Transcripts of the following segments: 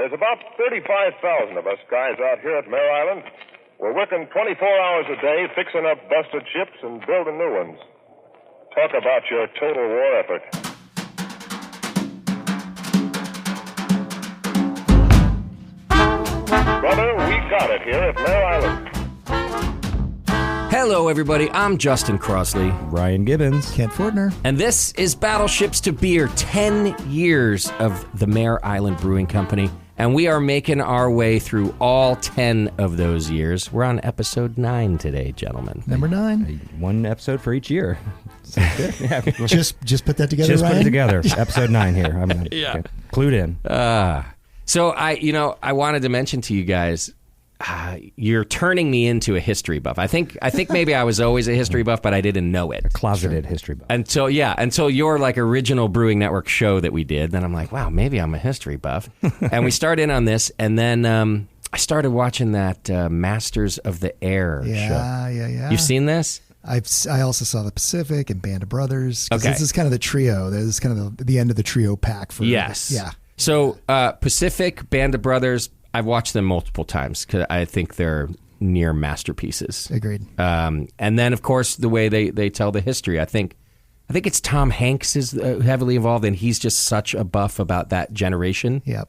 There's about 35,000 of us guys out here at Mare Island. We're working 24 hours a day, fixing up busted ships and building new ones. Talk about your total war effort. Brother, we got it here at Mare Island. Hello, everybody. I'm Justin Crossley. Ryan Gibbons. Kent Fortner. And this is Battleships to Beer, 10 years of the Mare Island Brewing Company. And we are making our way through all 10 of those years. We're on episode 9 today, gentlemen. Number 9. One episide for each year. Yeah. Just put that together, Just Ryan? put it together. Episode 9 here. I'm clued in. So I wanted to mention to you guys, you're turning me into a history buff. I think maybe I was always a history buff, but I didn't know it. A closeted history buff. Until your like original Brewing Network show that we did. Then I'm like, wow, maybe I'm a history buff. And we start in on this, and then I started watching that Masters of the Air show. Yeah. You've seen this? I also saw the Pacific and Band of Brothers. Okay. This is kind of the trio. This is kind of the end of the trio pack. Yes. Yeah. So Pacific, Band of Brothers, I've watched them multiple times because I think they're near masterpieces. Agreed. And then, of course, the way they tell the history. I think it's Tom Hanks is heavily involved, and he's just such a buff about that generation. Yep.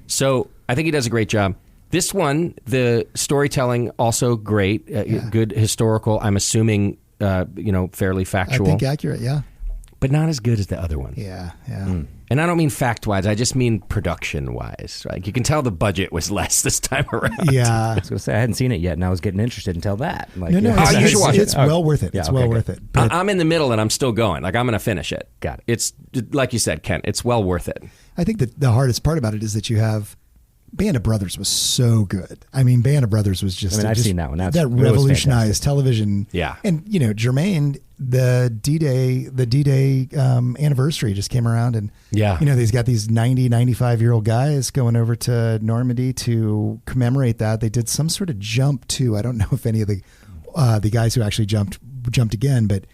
So I think he does a great job. This one, the storytelling also great, good historical. I'm assuming, fairly factual. I think accurate. Yeah. But not as good as the other one. Yeah. And I don't mean fact-wise. I just mean production-wise. Like you can tell the budget was less this time around. Yeah. I was going to say, I hadn't seen it yet, and I was getting interested until that. Like, No, you should watch it. It's well worth it. It's well worth it. But I'm in the middle, and I'm still going. Like I'm going to finish it. Got it. It's like you said, Kent. It's well worth it. I think that the hardest part about it is that you have Band of Brothers was so good. I mean, Band of Brothers was just. I've seen that one. That revolutionized television. Yeah. And Jermaine, the D-Day anniversary just came around, and they've got these 95-year-old guys going over to Normandy to commemorate that. They did some sort of jump too. I don't know if any of the guys who actually jumped again, but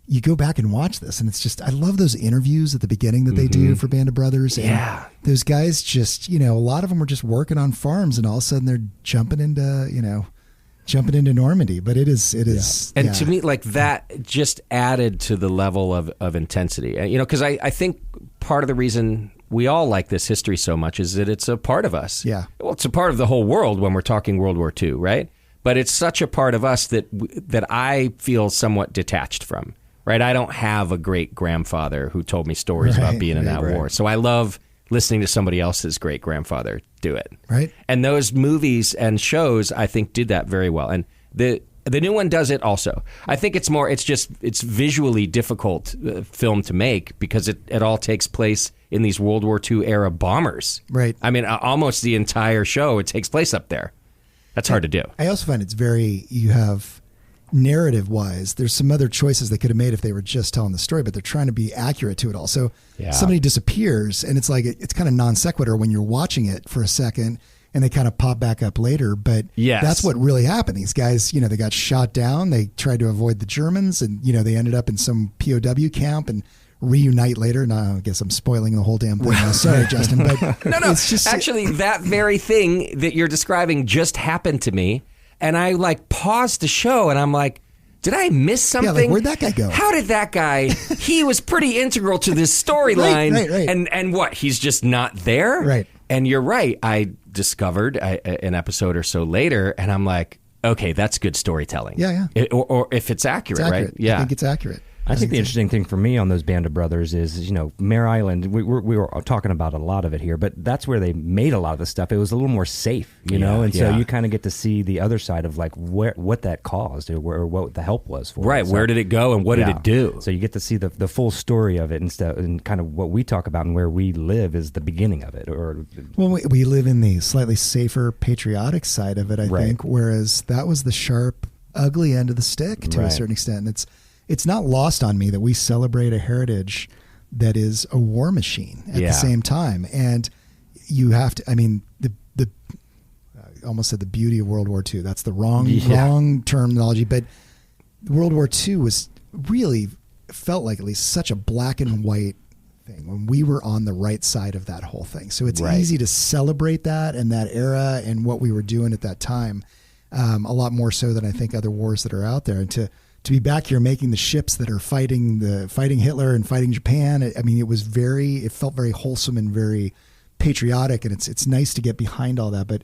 you go back and watch this, and it's just, I love those interviews at the beginning that they do for Band of Brothers. And those guys just, a lot of them were just working on farms, and all of a sudden they're jumping into Normandy. But it is. And to me, like that just added to the level of intensity. Because I think part of the reason we all like this history so much is that it's a part of us. Yeah. Well, it's a part of the whole world when we're talking World War II, right? But it's such a part of us that I feel somewhat detached from. Right, I don't have a great grandfather who told me stories about being in that war. So I love listening to somebody else's great grandfather do it. Right. And those movies and shows, I think, did that very well. And the new one does it also. I think it's visually difficult film to make because it all takes place in these World War II era bombers. Right. I mean, almost the entire show, it takes place up there. That's hard to do. I also find you have narrative-wise, there's some other choices they could have made if they were just telling the story, but they're trying to be accurate to it all. So somebody disappears, and it's like it's kind of non sequitur when you're watching it for a second, and they kind of pop back up later. But that's what really happened. These guys, they got shot down. They tried to avoid the Germans, and they ended up in some POW camp and reunite later. Now, I guess I'm spoiling the whole damn thing. Sorry, Justin, but no. It's just actually that very thing that you're describing just happened to me. And I paused the show, and I'm like, did I miss something? Yeah, where'd that guy go? How did that guy? He was pretty integral to this storyline. Right. And what? He's just not there? Right. And you're right. I discovered an episode or so later, and I'm like, okay, that's good storytelling. Yeah. Or if it's accurate, right? Yeah. I think it's accurate. I think the interesting thing for me on those Band of Brothers is, Mare Island, we were talking about a lot of it here, but that's where they made a lot of the stuff. It was a little more safe, and so you kind of get to see the other side of what that caused or what the help was for. Right, where did it go and what did it do? So you get to see the full story of it and kind of what we talk about and where we live is the beginning of it. Well, we live in the slightly safer patriotic side of it, I think, whereas that was the sharp, ugly end of the stick to a certain extent. And it's not lost on me that we celebrate a heritage that is a war machine at the same time. And you have to, I mean, I almost said the beauty of World War II. That's the wrong terminology. But World War II was really, felt like at least such a black and white thing, when we were on the right side of that whole thing. So it's Right. easy to celebrate that and that era and what we were doing at that time, a lot more so than I think other wars that are out there. And to be back here making the ships that are fighting Hitler and fighting Japan, it felt very wholesome and very patriotic, and it's nice to get behind all that. But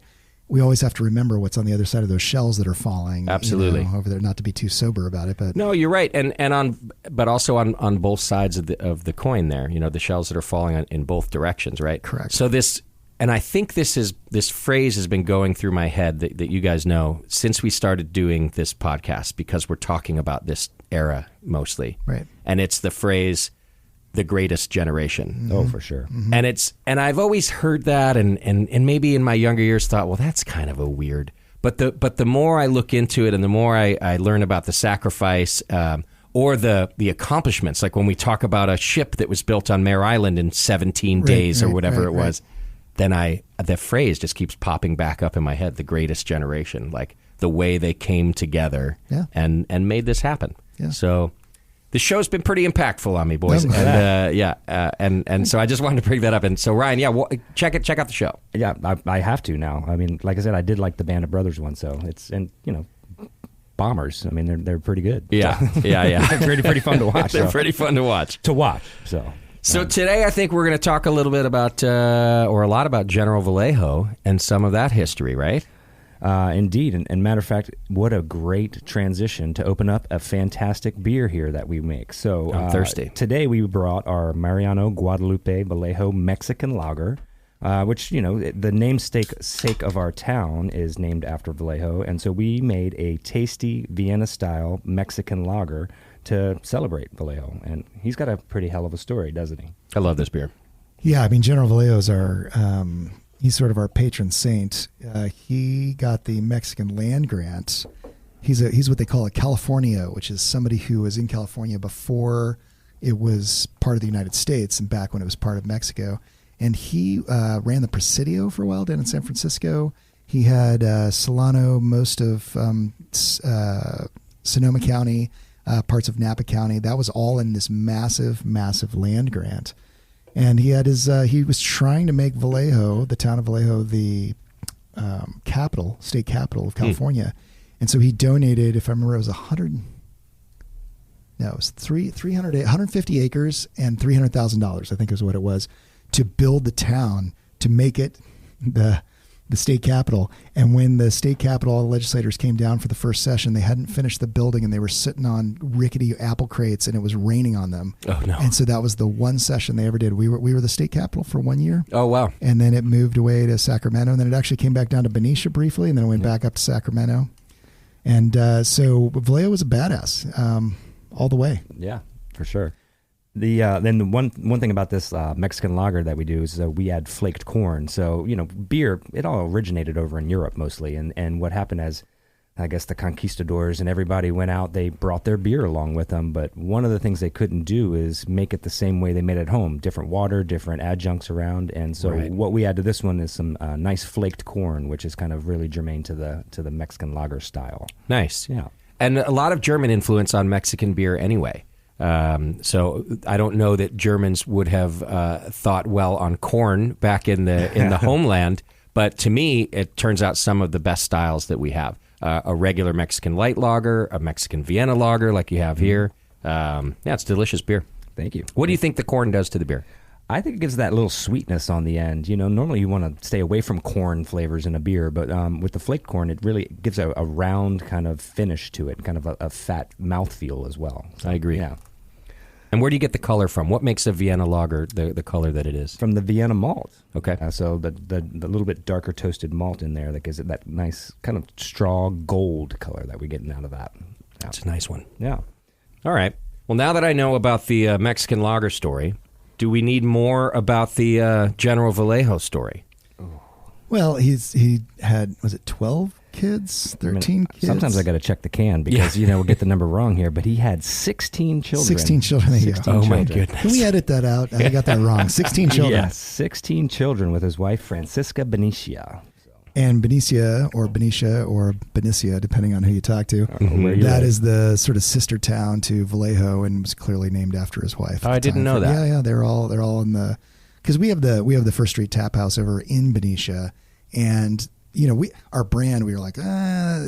we always have to remember what's on the other side of those shells that are falling. Absolutely. Over there, not to be too sober about it, but no, you're right, but also on both sides of the coin there. The shells that are falling in both directions, right? Correct. So and I think this phrase has been going through my head that you guys know since we started doing this podcast, because we're talking about this era mostly, right? And it's the phrase, the greatest generation. Mm-hmm. Oh, for sure. Mm-hmm. And I've always heard that, and maybe in my younger years thought, well, that's kind of a weird. But the more I look into it, and the more I learn about the sacrifice or the accomplishments, like when we talk about a ship that was built on Mare Island in 17 days or whatever it was, then the phrase just keeps popping back up in my head. The greatest generation, like the way they came together and made this happen. Yeah. So. The show's been pretty impactful on me, boys, and so I just wanted to bring that up. And so, Ryan, check out the show. Yeah, I have to now. I mean, like I said, I did like the Band of Brothers one, so bombers. I mean, they're pretty good. Yeah. They're pretty fun to watch. They're pretty fun to watch. So today, I think we're going to talk a little bit about, or a lot about General Vallejo and some of that history, right? Indeed. And matter of fact, what a great transition to open up a fantastic beer here that we make. So I'm thirsty. Today we brought our Mariano Guadalupe Vallejo Mexican Lager, which, the namesake of our town is named after Vallejo. And so we made a tasty Vienna-style Mexican lager to celebrate Vallejo. And he's got a pretty hell of a story, doesn't he? I love this beer. Yeah, I mean, General Vallejo's he's sort of our patron saint. He got the Mexican land grant. He's what they call a Californio, which is somebody who was in California before it was part of the United States and back when it was part of Mexico. And he ran the Presidio for a while down in San Francisco. He had Solano, most of Sonoma County, parts of Napa County. That was all in this massive, massive land grant. And he had he was trying to make Vallejo, the town of Vallejo, the state capital of California. And so he donated, if I remember, it was 150 acres and $300,000, I think is what it was, to build the town, to make it the state capital. And when the state capital, all the legislators came down for the first session, they hadn't finished the building and they were sitting on rickety apple crates and it was raining on them. Oh, no. And so that was the one session they ever did. We were the state capital for 1 year. Oh, wow. And then it moved away to Sacramento, and then it actually came back down to Benicia briefly, and then it went back up to Sacramento. And so Vallejo was a badass all the way. Yeah, for sure. Then the one thing about this Mexican lager that we do is we add flaked corn. So, beer, it all originated over in Europe mostly. And what happened as, I guess, the conquistadors and everybody went out, they brought their beer along with them. But one of the things they couldn't do is make it the same way they made it at home. Different water, different adjuncts around. And so what we add to this one is some nice flaked corn, which is kind of really germane to the Mexican lager style. Nice. Yeah. And a lot of German influence on Mexican beer anyway. So I don't know that Germans would have thought well on corn back in the homeland, but to me, it turns out some of the best styles that we have. A regular Mexican light lager, a Mexican Vienna lager like you have here. It's delicious beer. Thank you. What do you think the corn does to the beer? I think it gives that little sweetness on the end. Normally you want to stay away from corn flavors in a beer, but with the flaked corn, it really gives a round kind of finish to it, kind of a fat mouthfeel as well. So, I agree. Yeah. And where do you get the color from? What makes a Vienna lager the color that it is? From the Vienna malt. Okay. So the little bit darker toasted malt in there that gives it that nice kind of straw gold color that we're getting out of that. Yeah. It's a nice one. Yeah. All right. Well, now that I know about the Mexican lager story, do we need more about the General Vallejo story? Well, he had, was it 12 kids, 13 kids? Sometimes I got to check the can because, we'll get the number wrong here, but he had 16 children. 16 children. 16 oh, children. my goodness. Can we edit that out? I got that wrong. 16 children. Yes, 16 children with his wife, Francisca Benicia. And Benicia or Benicia, depending on who you talk to, that is the sort of sister town to Vallejo, and was clearly named after his wife. Oh, I didn't know that. Yeah, they're all in the, because we have the First Street Tap House over in Benicia, and our brand, we were like,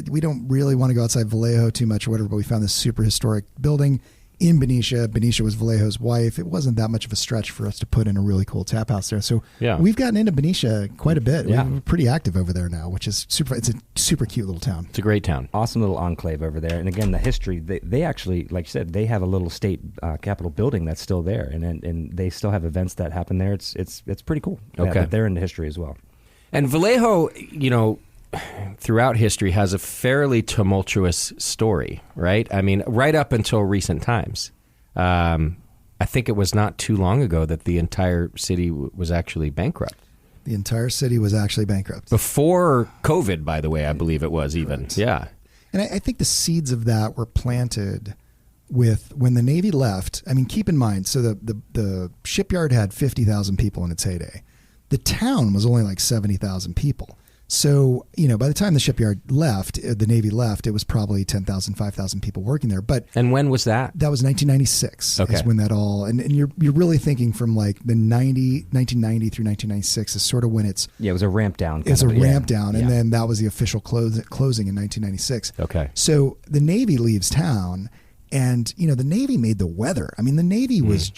we don't really want to go outside Vallejo too much or whatever, but we found this super historic building in Benicia. Benicia was Vallejo's wife. It wasn't that much of a stretch for us to put in a really cool tap house there. So we've gotten into Benicia quite a bit. Yeah. We're pretty active over there now, which is super. It's a super cute little town. It's a great town. Awesome little enclave over there. And again, the history, they actually, like you said, they have a little state capitol building that's still there. And they still have events that happen there. It's pretty cool. Okay. But they're into history as well. And Vallejo, throughout history has a fairly tumultuous story, right? I mean, right up until recent times. I think it was not too long ago that the entire city was actually bankrupt. The entire city was actually bankrupt. Before COVID, by the way, I believe it was even. Right. Yeah. And I think the seeds of that were planted with when the Navy left. I mean, keep in mind, so the shipyard had 50,000 people in its heyday. The town was only like 70,000 people. So, by the time the shipyard left, the Navy left, it was probably 10,000, 5,000 people working there. And when was that? That was 1996 is when that all, and you're really thinking from like the 1990 through 1996 is sort of when it's. Yeah, it was a ramp down. It's a ramp down. And then that was the official closing in 1996. Okay. So the Navy leaves town. And, the Navy made the weather. I mean, the Navy was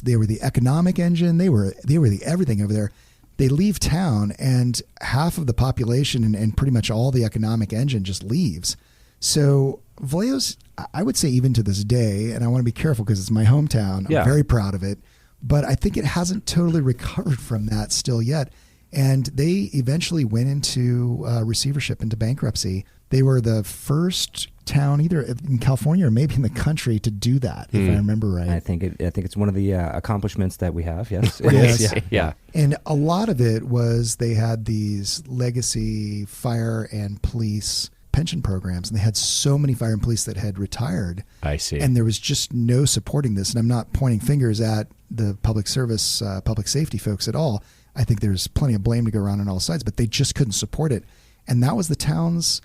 they were the economic engine. They were the everything over there. They leave town, and half of the population and pretty much all the economic engine just leaves. So Vallejo's, I would say even to this day, and I want to be careful because it's my hometown. I'm very proud of it. But I think it hasn't totally recovered from that still yet. And they eventually went into receivership, into bankruptcy. They were the first town either in California or maybe in the country to do that, if I remember right. I think it's one of the accomplishments that we have. Yes. Yes. Yeah. And a lot of it was they had these legacy fire and police pension programs, and they had so many fire and police that had retired. I see. And there was just no supporting this. And I'm not pointing fingers at the public service, public safety folks at all. I think there's plenty of blame to go around on all sides, but they just couldn't support it. And that was the town's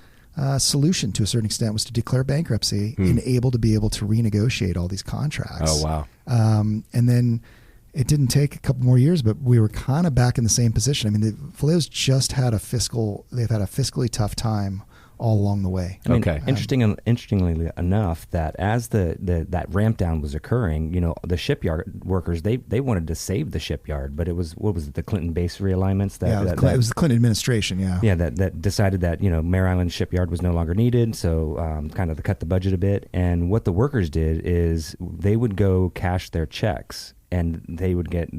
solution to a certain extent, was to declare bankruptcy and be able to renegotiate all these contracts. Oh, wow. And then it didn't take a couple more years, but we were kind of back in the same position. I mean, Vallejo's just had they've had a fiscally tough time all along the way. I mean, interestingly enough, that as that ramp down was occurring, the shipyard workers, they wanted to save the shipyard, but it was, what was it, the Clinton base realignments? It was the Clinton administration, that decided that, Mare Island shipyard was no longer needed, so kind of to cut the budget a bit. And what the workers did is they would go cash their checks, and they would get,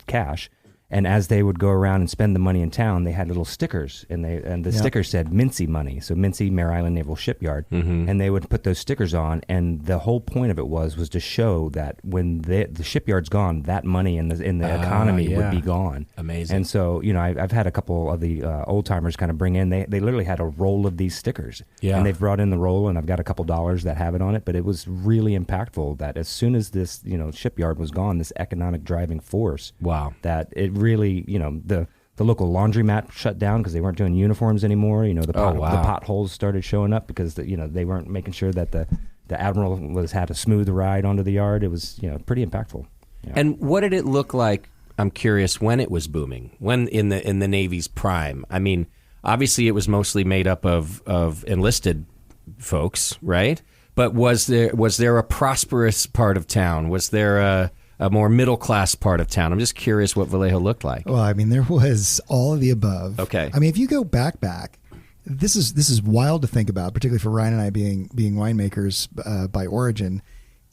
cash. And as they would go around and spend the money in town, they had little stickers, and the stickers said Mincy money, so Mincy, Mare Island Naval Shipyard, and they would put those stickers on, and the whole point of it was to show that when the shipyard's gone, that money in the economy would be gone. Amazing. And so, I've had a couple of the old timers kind of bring in, they literally had a roll of these stickers, and they've brought in the roll, and I've got a couple dollars that have it on it, but it was really impactful that as soon as this shipyard was gone, this economic driving force, that it really, the local laundromat shut down because they weren't doing uniforms anymore. The potholes started showing up because they weren't making sure that the admiral had a smooth ride onto the yard. It was pretty impactful. And what did it look like? I'm curious when it was booming. When in the Navy's prime. I mean, obviously it was mostly made up of enlisted folks, right? But was there a prosperous part of town? Was there a more middle-class part of town? I'm just curious what Vallejo looked like. Well, I mean, there was all of the above. Okay. I mean, if you go back, this is wild to think about, particularly for Ryan and I being winemakers by origin,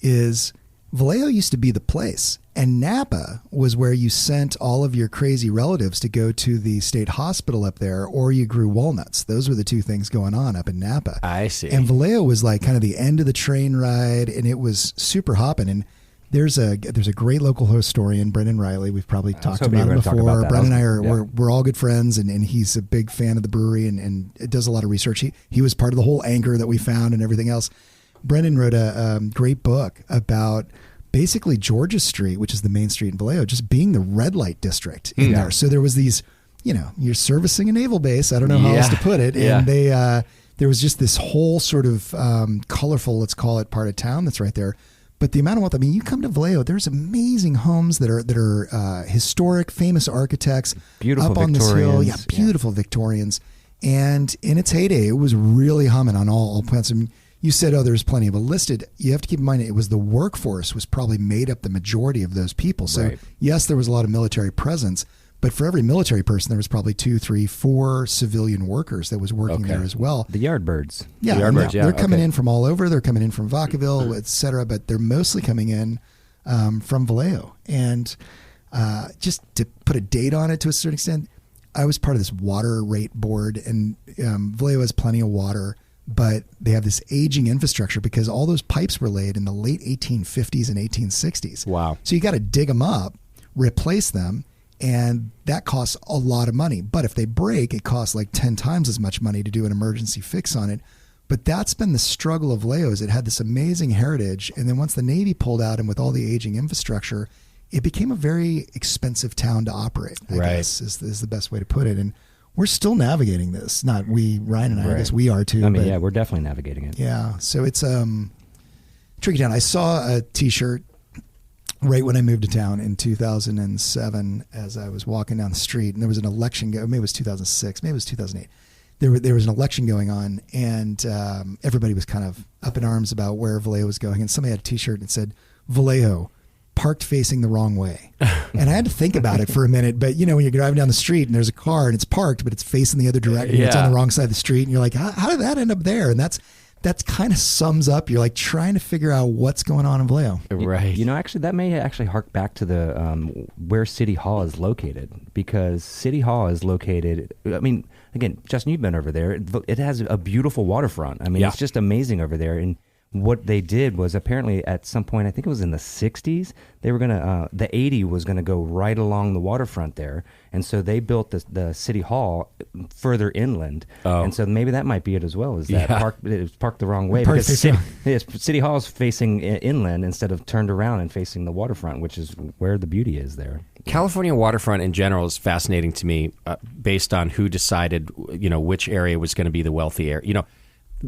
is Vallejo used to be the place. And Napa was where you sent all of your crazy relatives to go to the state hospital up there, or you grew walnuts. Those were the two things going on up in Napa. I see. And Vallejo was like kind of the end of the train ride, and it was super hopping. And there's a great local historian, Brendan Riley. We've probably talked about him before. Brendan and I we're all good friends, and he's a big fan of the brewery and does a lot of research. He was part of the whole anchor that we found and everything else. Brendan wrote a great book about basically Georgia Street, which is the main street in Vallejo, just being the red light district in there. So there was these you're servicing a naval base. I don't know how else to put it. And they, there was just this whole sort of colorful, let's call it, part of town that's right there. But the amount of wealth, you come to Vallejo, there's amazing homes that are historic, famous architects. Beautiful up on Victorians. this hill. Yeah, beautiful Victorians. And in its heyday, it was really humming on all points. You said, there's plenty of it listed. You have to keep in mind, it was the workforce was probably made up the majority of those people. So yes, there was a lot of military presence, but for every military person, there was probably 2, 3, 4 civilian workers that was working there as well. The Yardbirds. Yeah, the Yardbirds, they're coming in from all over. They're coming in from Vacaville, et cetera, but they're mostly coming in from Vallejo. And just to put a date on it to a certain extent, I was part of this water rate board, and Vallejo has plenty of water, but they have this aging infrastructure because all those pipes were laid in the late 1850s and 1860s. Wow. So you got to dig them up, replace them, and that costs a lot of money. But if they break, it costs like 10 times as much money to do an emergency fix on it. But that's been the struggle of Vallejo. It had this amazing heritage, and then once the Navy pulled out and with all the aging infrastructure, it became a very expensive town to operate, I guess, is the best way to put it. And we're still navigating this. Not we, Ryan and I guess we are too. We're definitely navigating it. Yeah. So it's tricky town. I saw a T-shirt right when I moved to town in 2007 as I was walking down the street, and there was an election. Maybe it was 2006, maybe it was 2008. There was an election going on, and everybody was kind of up in arms about where Vallejo was going. And somebody had a T-shirt that said, Vallejo, parked facing the wrong way. And I had to think about it for a minute. But, when you're driving down the street and there's a car and it's parked, but it's facing the other direction, it's on the wrong side of the street, and you're like, how did that end up there? And that's kind of sums up. You're like trying to figure out what's going on in Vallejo. Right. Actually, that may actually hark back to the where City Hall is located, because City Hall is located. Again, Justin, you've been over there. It has a beautiful waterfront. It's just amazing over there. And what they did was apparently at some point, I think it was in the 60s, they were going to, the 80 was going to go right along the waterfront there. And so they built the City Hall further inland. Oh. And so maybe that might be it as well, is that it was parked the wrong way. Because City Hall is facing inland instead of turned around and facing the waterfront, which is where the beauty is there. California waterfront in general is fascinating to me based on who decided, which area was going to be the wealthy area.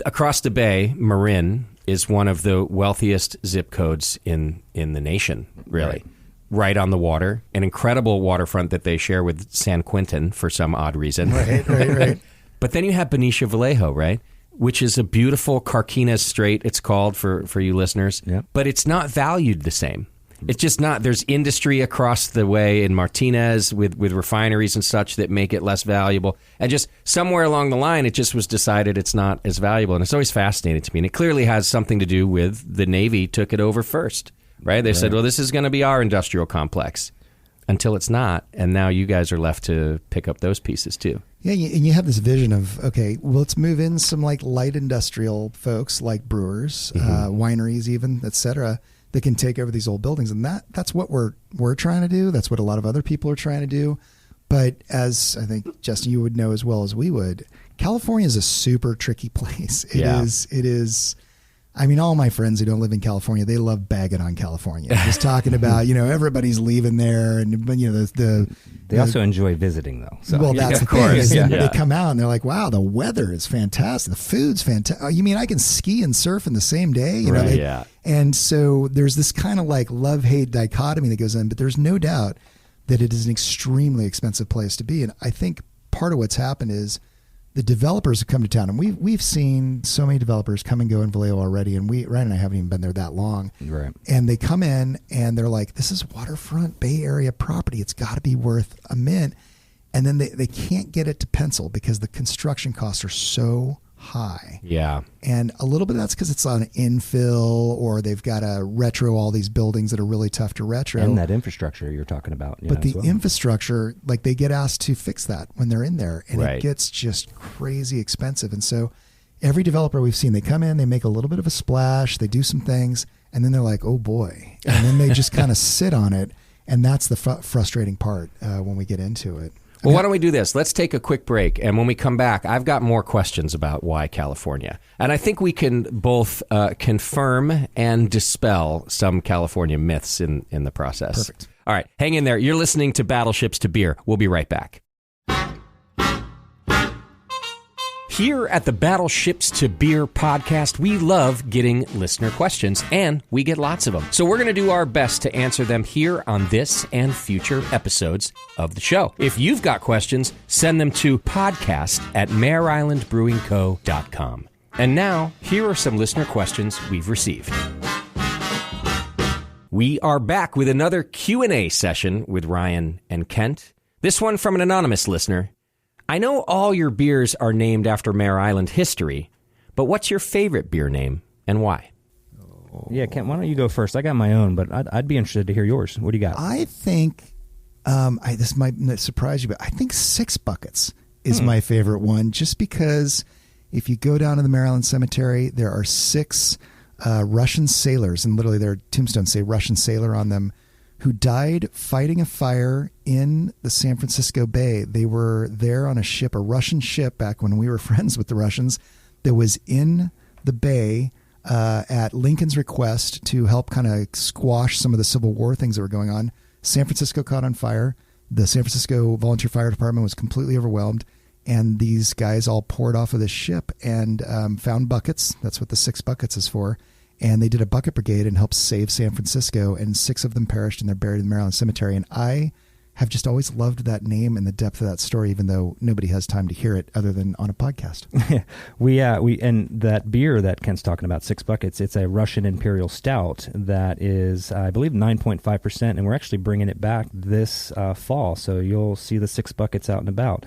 Across the bay, Marin is one of the wealthiest zip codes in the nation, really. Right on the water. An incredible waterfront that they share with San Quentin for some odd reason. Right. But then you have Benicia Vallejo, right? Which is a beautiful Carquinez Strait, it's called for you listeners. Yep. But it's not valued the same. It's just not. There's industry across the way in Martinez with refineries and such that make it less valuable. And just somewhere along the line, it just was decided it's not as valuable. And it's always fascinating to me. And it clearly has something to do with the Navy took it over first, right? They said, well, this is going to be our industrial complex until it's not. And now you guys are left to pick up those pieces too. Yeah, and you have this vision of, okay, well, let's move in some like light industrial folks like brewers, wineries even, et cetera, that can take over these old buildings. And that's what we're trying to do. That's what a lot of other people are trying to do. But as I think, Justin, you would know as well as we would, California is a super tricky place. It is. All my friends who don't live in California, they love bagging on California. Just talking about, everybody's leaving there, and they also enjoy visiting though. So. Well, that's the thing. Is they come out and they're like, "Wow, the weather is fantastic. The food's fantastic. You mean I can ski and surf in the same day?" And so there's this kind of like love-hate dichotomy that goes in. But there's no doubt that it is an extremely expensive place to be. And I think part of what's happened is the developers have come to town, and we've seen so many developers come and go in Vallejo already, and Ryan and I haven't even been there that long. Right. And they come in and they're like, "This is waterfront Bay Area property. It's got to be worth a mint." And then they can't get it to pencil because the construction costs are so high. Yeah. And a little bit of that's because it's on infill, or they've got to retro all these buildings that are really tough to retro. And that infrastructure you're talking about. But the infrastructure, like they get asked to fix that when they're in there, and it gets just crazy expensive. And so every developer we've seen, they come in, they make a little bit of a splash, they do some things, and then they're like, oh boy. And then they just kind of sit on it. And that's the frustrating part when we get into it. Well, why don't we do this? Let's take a quick break, and when we come back, I've got more questions about why California. And I think we can both confirm and dispel some California myths in the process. Perfect. All right, hang in there. You're listening to Battleships to Beer. We'll be right back. Here at the Battleships to Beer podcast, we love getting listener questions, and we get lots of them. So we're going to do our best to answer them here on this and future episodes of the show. If you've got questions, send them to podcast@mareislandbrewingco.com. And now, here are some listener questions we've received. We are back with another Q&A session with Ryan and Kent. This one from an anonymous listener. I know all your beers are named after Mare Island history, but what's your favorite beer name and why? Yeah, Kent, why don't you go first? I got my own, but I'd be interested to hear yours. What do you got? I think, this might surprise you, but I think Six Buckets is my favorite one, just because if you go down to the Mare Island Cemetery, there are 6 Russian sailors, and literally their tombstones say Russian sailor on them, who died fighting a fire in the San Francisco Bay. They were there on a ship, a Russian ship, back when we were friends with the Russians, that was in the bay at Lincoln's request to help kind of squash some of the Civil War things that were going on. San Francisco caught on fire. The San Francisco Volunteer Fire Department was completely overwhelmed, and these guys all poured off of this ship and found buckets. That's what the 6 buckets is for. And they did a bucket brigade and helped save San Francisco, and 6 of them perished, and they're buried in the Mare Island Cemetery. And I have just always loved that name and the depth of that story, even though nobody has time to hear it other than on a podcast. we and that beer that Kent's talking about, 6 buckets, it's a Russian Imperial Stout that is, I believe, 9.5%, and we're actually bringing it back this fall, so you'll see the 6 buckets out and about.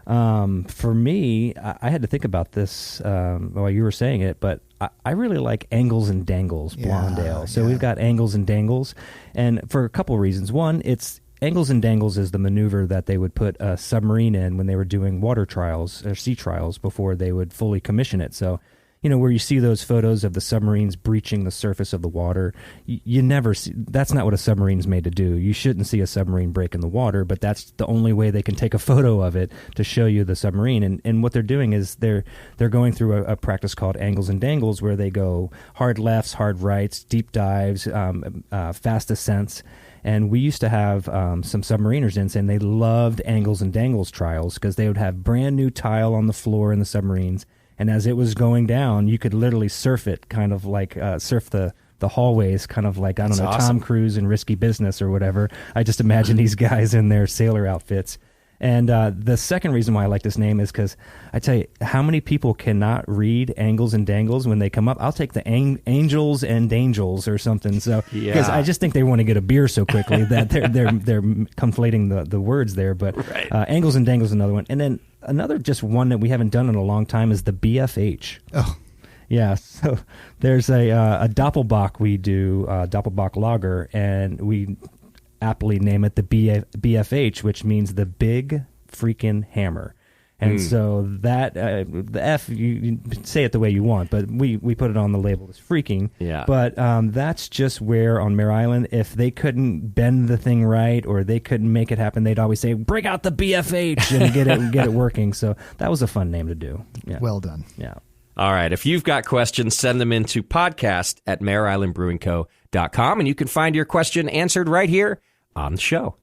For me, I had to think about this while you were saying it, but I really like Angles and Dangles Blonde Ale. So we've got Angles and Dangles, and for a couple of reasons. One, it's Angles and Dangles is the maneuver that they would put a submarine in when they were doing water trials or sea trials before they would fully commission it. So, you know, where you see those photos of the submarines breaching the surface of the water, you never see, that's not what a submarine's made to do. You shouldn't see a submarine break in the water, but that's the only way they can take a photo of it to show you the submarine. And what they're doing is they're going through a practice called Angles and Dangles, where they go hard lefts, hard rights, deep dives, fast ascents. And we used to have some submariners in, and they loved Angles and Dangles trials because they would have brand new tile on the floor in the submarines. And as it was going down, you could literally surf it, kind of like surf the hallways, kind of like, I don't know, awesome. Tom Cruise in Risky Business or whatever. I just imagine these guys in their sailor outfits. And the second reason why I like this name is because I tell you, how many people cannot read Angles and Dangles when they come up? I'll take the Angels and Dangels or something. So because I just think they want to get a beer so quickly that they're conflating the words there. But right. Angles and Dangles is another one. And then another just one that we haven't done in a long time is the BFH. Oh. Yeah, so there's a Doppelbock we do, Doppelbock Lager, and we aptly name it the BFH, which means the big freaking hammer. And so that, the F, you say it the way you want, but we put it on the label as freaking. Yeah. But that's just where on Mare Island, if they couldn't bend the thing right or they couldn't make it happen, they'd always say, break out the BFH and get it working. So that was a fun name to do. Yeah. Well done. Yeah. All right. If you've got questions, send them in to podcast@mareislandbrewingco.com, and you can find your question answered right here on the show.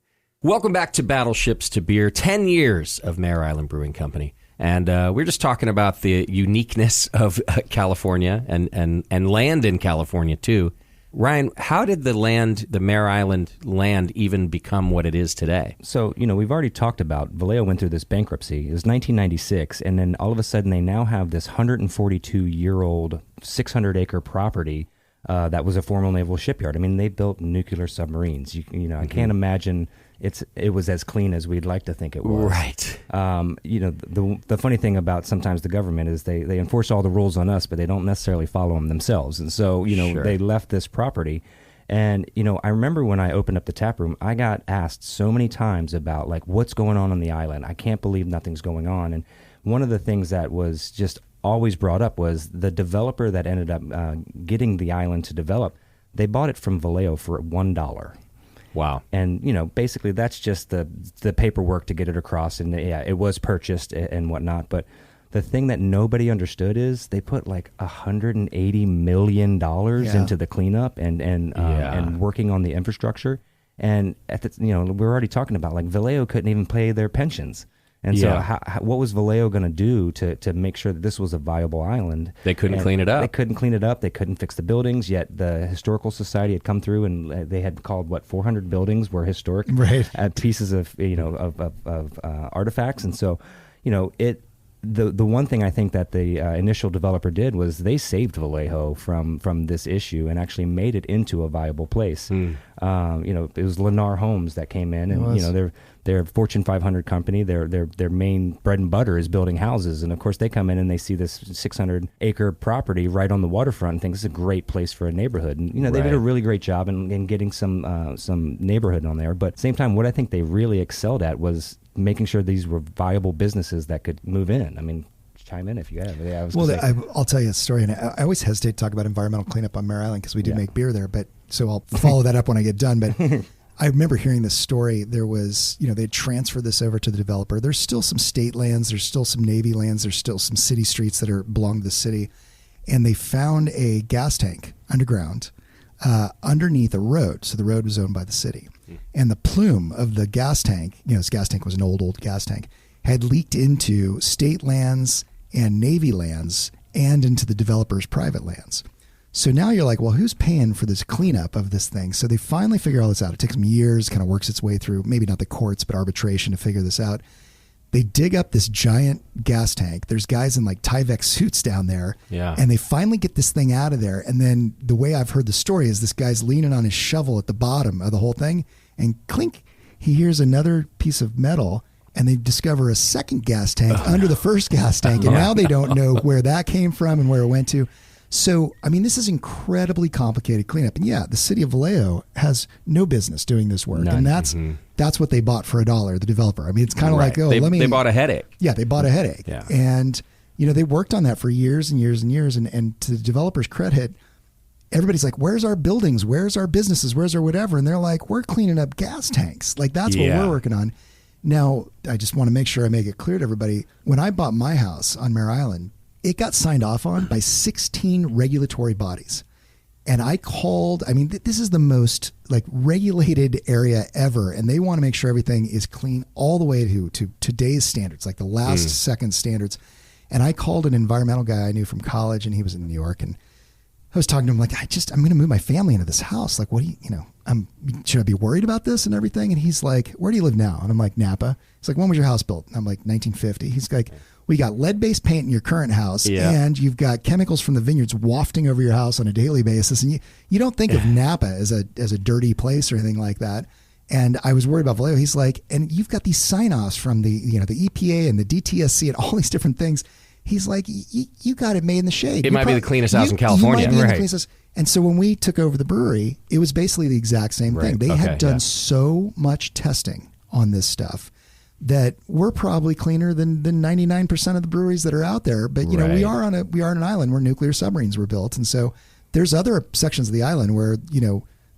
Welcome back to Battleships to Beer, 10 years of Mare Island Brewing Company. And we're just talking about the uniqueness of California and land in California, too. Ryan, how did the Mare Island land even become what it is today? So, we've already talked about Vallejo went through this bankruptcy. It was 1996, and then all of a sudden they now have this 142-year-old 600-acre property that was a former naval shipyard. I mean, they built nuclear submarines. I can't imagine it was as clean as we'd like to think it was. Right. The funny thing about sometimes the government is they enforce all the rules on us, but they don't necessarily follow them themselves. And so, sure. They left this property. And, I remember when I opened up the tap room, I got asked so many times about, like, what's going on the island? I can't believe nothing's going on. And one of the things that was just always brought up was the developer that ended up getting the island to develop, they bought it from Vallejo for $1. Wow. And, basically that's just the paperwork to get it across. And it was purchased and whatnot. But the thing that nobody understood is they put like $180 million into the cleanup and working on the infrastructure. And we're already talking about, like, Vallejo couldn't even pay their pensions. And so what was Vallejo going to do to make sure that this was a viable island? They couldn't clean it up. They couldn't clean it up. They couldn't fix the buildings, yet the Historical Society had come through and they had called, 400 buildings were historic pieces of, of artifacts. And so, the one thing I think that the initial developer did was they saved Vallejo from this issue and actually made it into a viable place. It was Lennar Homes that came in, and they're a Fortune 500 company. Their main bread and butter is building houses, and of course they come in and they see this 600-acre property right on the waterfront and think this is a great place for a neighborhood. And they did a really great job in getting some neighborhood on there. But at the same time, what I think they really excelled at was making sure these were viable businesses that could move in. I mean, chime in if you have. I'll tell you a story, and I always hesitate to talk about environmental cleanup on Mare Island because we do make beer there, but so I'll follow that up when I get done. But I remember hearing this story. There was, they'd transferred this over to the developer. There's still some state lands, there's still some Navy lands, there's still some city streets that belong to the city, and they found a gas tank underground underneath a road. So the road was owned by the city. And the plume of the gas tank, this gas tank was an old gas tank, had leaked into state lands and Navy lands and into the developer's private lands. So now you're like, well, who's paying for this cleanup of this thing? So they finally figure all this out. It takes them years, kind of works its way through, maybe not the courts, but arbitration to figure this out. They dig up this giant gas tank. There's guys in like Tyvek suits down there. Yeah. And they finally get this thing out of there. And then the way I've heard the story is this guy's leaning on his shovel at the bottom of the whole thing, and clink, he hears another piece of metal, and they discover a second gas tank under the first gas tank. And now they don't know where that came from and where it went to. So, I mean, this is incredibly complicated cleanup. And yeah, the city of Vallejo has no business doing this work. None. And that's what they bought for $1, the developer. I mean, it's kind of like, they bought a headache. Yeah, they bought a headache. Yeah. And, they worked on that for years and years and years. And to the developer's credit, everybody's like, where's our buildings? Where's our businesses? Where's our whatever? And they're like, we're cleaning up gas tanks. Like, that's what we're working on. Now, I just want to make sure I make it clear to everybody. When I bought my house on Mare Island, it got signed off on by 16 regulatory bodies. And I called, this is the most regulated area ever. And they want to make sure everything is clean all the way to today's standards, like the last second standards. And I called an environmental guy I knew from college, and he was in New York. And I was talking to him like, I'm going to move my family into this house. Like, what do should I be worried about this and everything? And he's like, where do you live now? And I'm like, Napa. He's like, when was your house built? And I'm like, 1950. He's like, we got lead-based paint in your current house, and you've got chemicals from the vineyards wafting over your house on a daily basis. And you don't think of Napa as a dirty place or anything like that. And I was worried about Vallejo. He's like, and you've got these sign-offs from the EPA and the DTSC and all these different things. He's like, you got it made in the shade. It might be the cleanest house in California. You might be the cleanest. And so when we took over the brewery, it was basically the exact same thing. They had done so much testing on this stuff that we're probably cleaner than 99% of the breweries that are out there. But we are on an island where nuclear submarines were built, and so there's other sections of the island where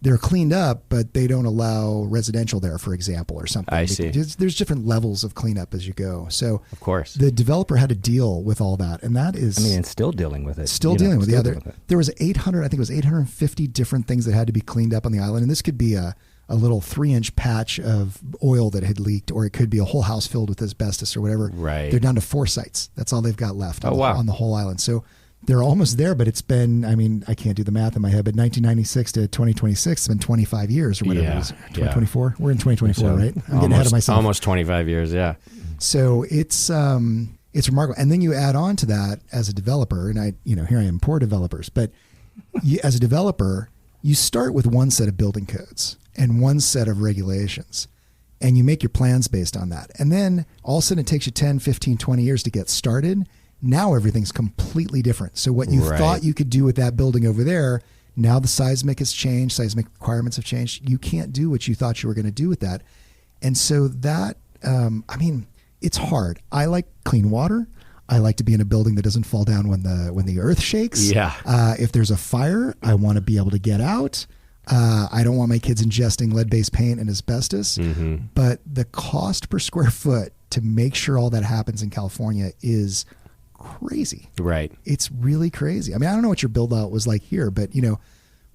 they're cleaned up, but they don't allow residential there, for example, or something. I see. There's different levels of cleanup as you go. So of course, the developer had to deal with all that, and that is, and still dealing with it. There was 850 different things that had to be cleaned up on the island, and this could be a little 3-inch patch of oil that had leaked, or it could be a whole house filled with asbestos or whatever. Right. They're down to 4 sites. That's all they've got left on the whole island. So they're almost there, but it's been, I can't do the math in my head, but 1996 to 2026, it's been 25 years or whatever it is. 2024? We're in 2024, right? I'm getting ahead of myself. Almost 25 years, yeah. So it's remarkable. And then you add on to that as a developer, and here I am, poor developers, but as a developer, you start with one set of building codes and one set of regulations, and you make your plans based on that. And then all of a sudden it takes you 10, 15, 20 years to get started. Now everything's completely different. So what you thought you could do with that building over there, now the seismic has changed, seismic requirements have changed. You can't do what you thought you were going to do with that. And so that, it's hard. I like clean water. I like to be in a building that doesn't fall down when the earth shakes. Yeah. If there's a fire, I want to be able to get out. I don't want my kids ingesting lead-based paint and asbestos. Mm-hmm. But the cost per square foot to make sure all that happens in California is crazy. Right. It's really crazy. I don't know what your build out was like here, but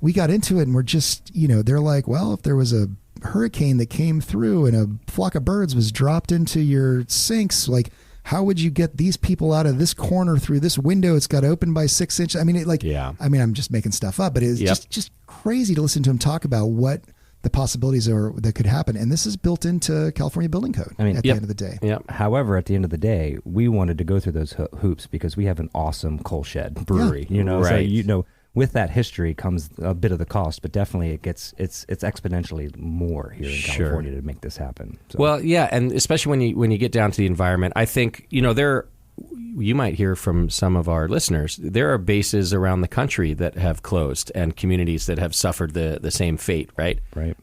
we got into it and we're just, they're like, well, if there was a hurricane that came through and a flock of birds was dropped into your sinks, like, how would you get these people out of this corner through this window? It's got opened by 6 inches. I mean, I'm just making stuff up, but it's just crazy to listen to him talk about what the possibilities are that could happen. And this is built into California building code at the end of the day. Yep. However, at the end of the day, we wanted to go through those hoops because we have an awesome coal shed brewery, right. So, with that history comes a bit of the cost, but definitely it's exponentially more here in California to make this happen. So. Well, yeah, and especially when you get down to the environment, I think you might hear from some of our listeners. There are bases around the country that have closed and communities that have suffered the same fate. Right. Right.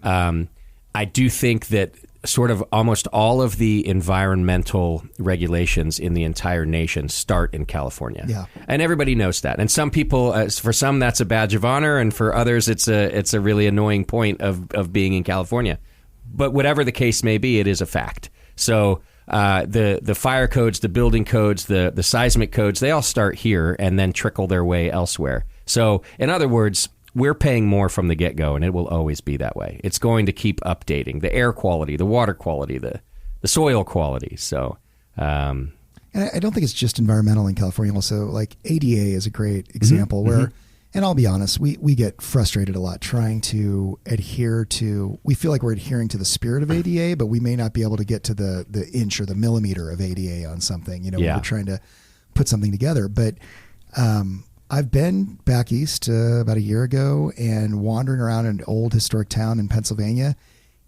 I do think that sort of almost all of the environmental regulations in the entire nation start in California. Yeah. And everybody knows that. And some people, for some, that's a badge of honor. And for others, it's a really annoying point of being in California. But whatever the case may be, it is a fact. So the fire codes, the building codes, the seismic codes, they all start here and then trickle their way elsewhere. So in other words, we're paying more from the get-go, and it will always be that way. It's going to keep updating the air quality, the water quality, the soil quality. So, and I don't think it's just environmental in California. Also, like ADA is a great example where, and I'll be honest, we get frustrated a lot trying to adhere to. We feel like we're adhering to the spirit of ADA, but we may not be able to get to the inch or the millimeter of ADA on something. When we're trying to put something together, but. I've been back east about a year ago and wandering around an old historic town in Pennsylvania,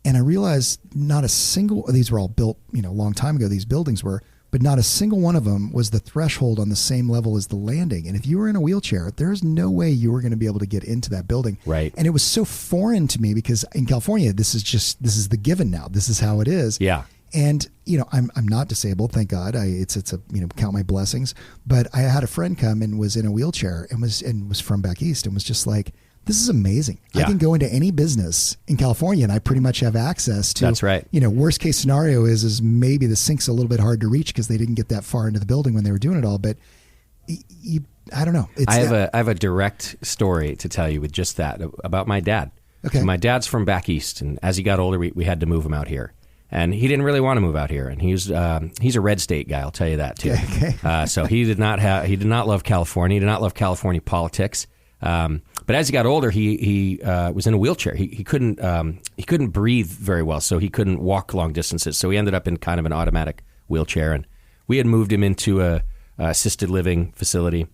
and I realized not a single, these were all built, a long time ago, these buildings were, but not a single one of them was the threshold on the same level as the landing. And if you were in a wheelchair, there's no way you were going to be able to get into that building. Right. And it was so foreign to me because in California, this is the given now. This is how it is. Yeah. And I'm not disabled, thank God. It's a count my blessings. But I had a friend come and was in a wheelchair and was from back east and was just like, this is amazing. Yeah. I can go into any business in California and I pretty much have access to. That's right. Worst case scenario is maybe the sink's a little bit hard to reach because they didn't get that far into the building when they were doing it all. But I don't know. I have a direct story to tell you with just that about my dad. Okay. So my dad's from back east, and as he got older, we had to move him out here. And he didn't really want to move out here, and he's a red state guy. I'll tell you that too. Okay. So he did not love California. He did not love California politics. But as he got older, he was in a wheelchair. He couldn't breathe very well, so he couldn't walk long distances. So he ended up in kind of an automatic wheelchair, and we had moved him into a assisted living facility.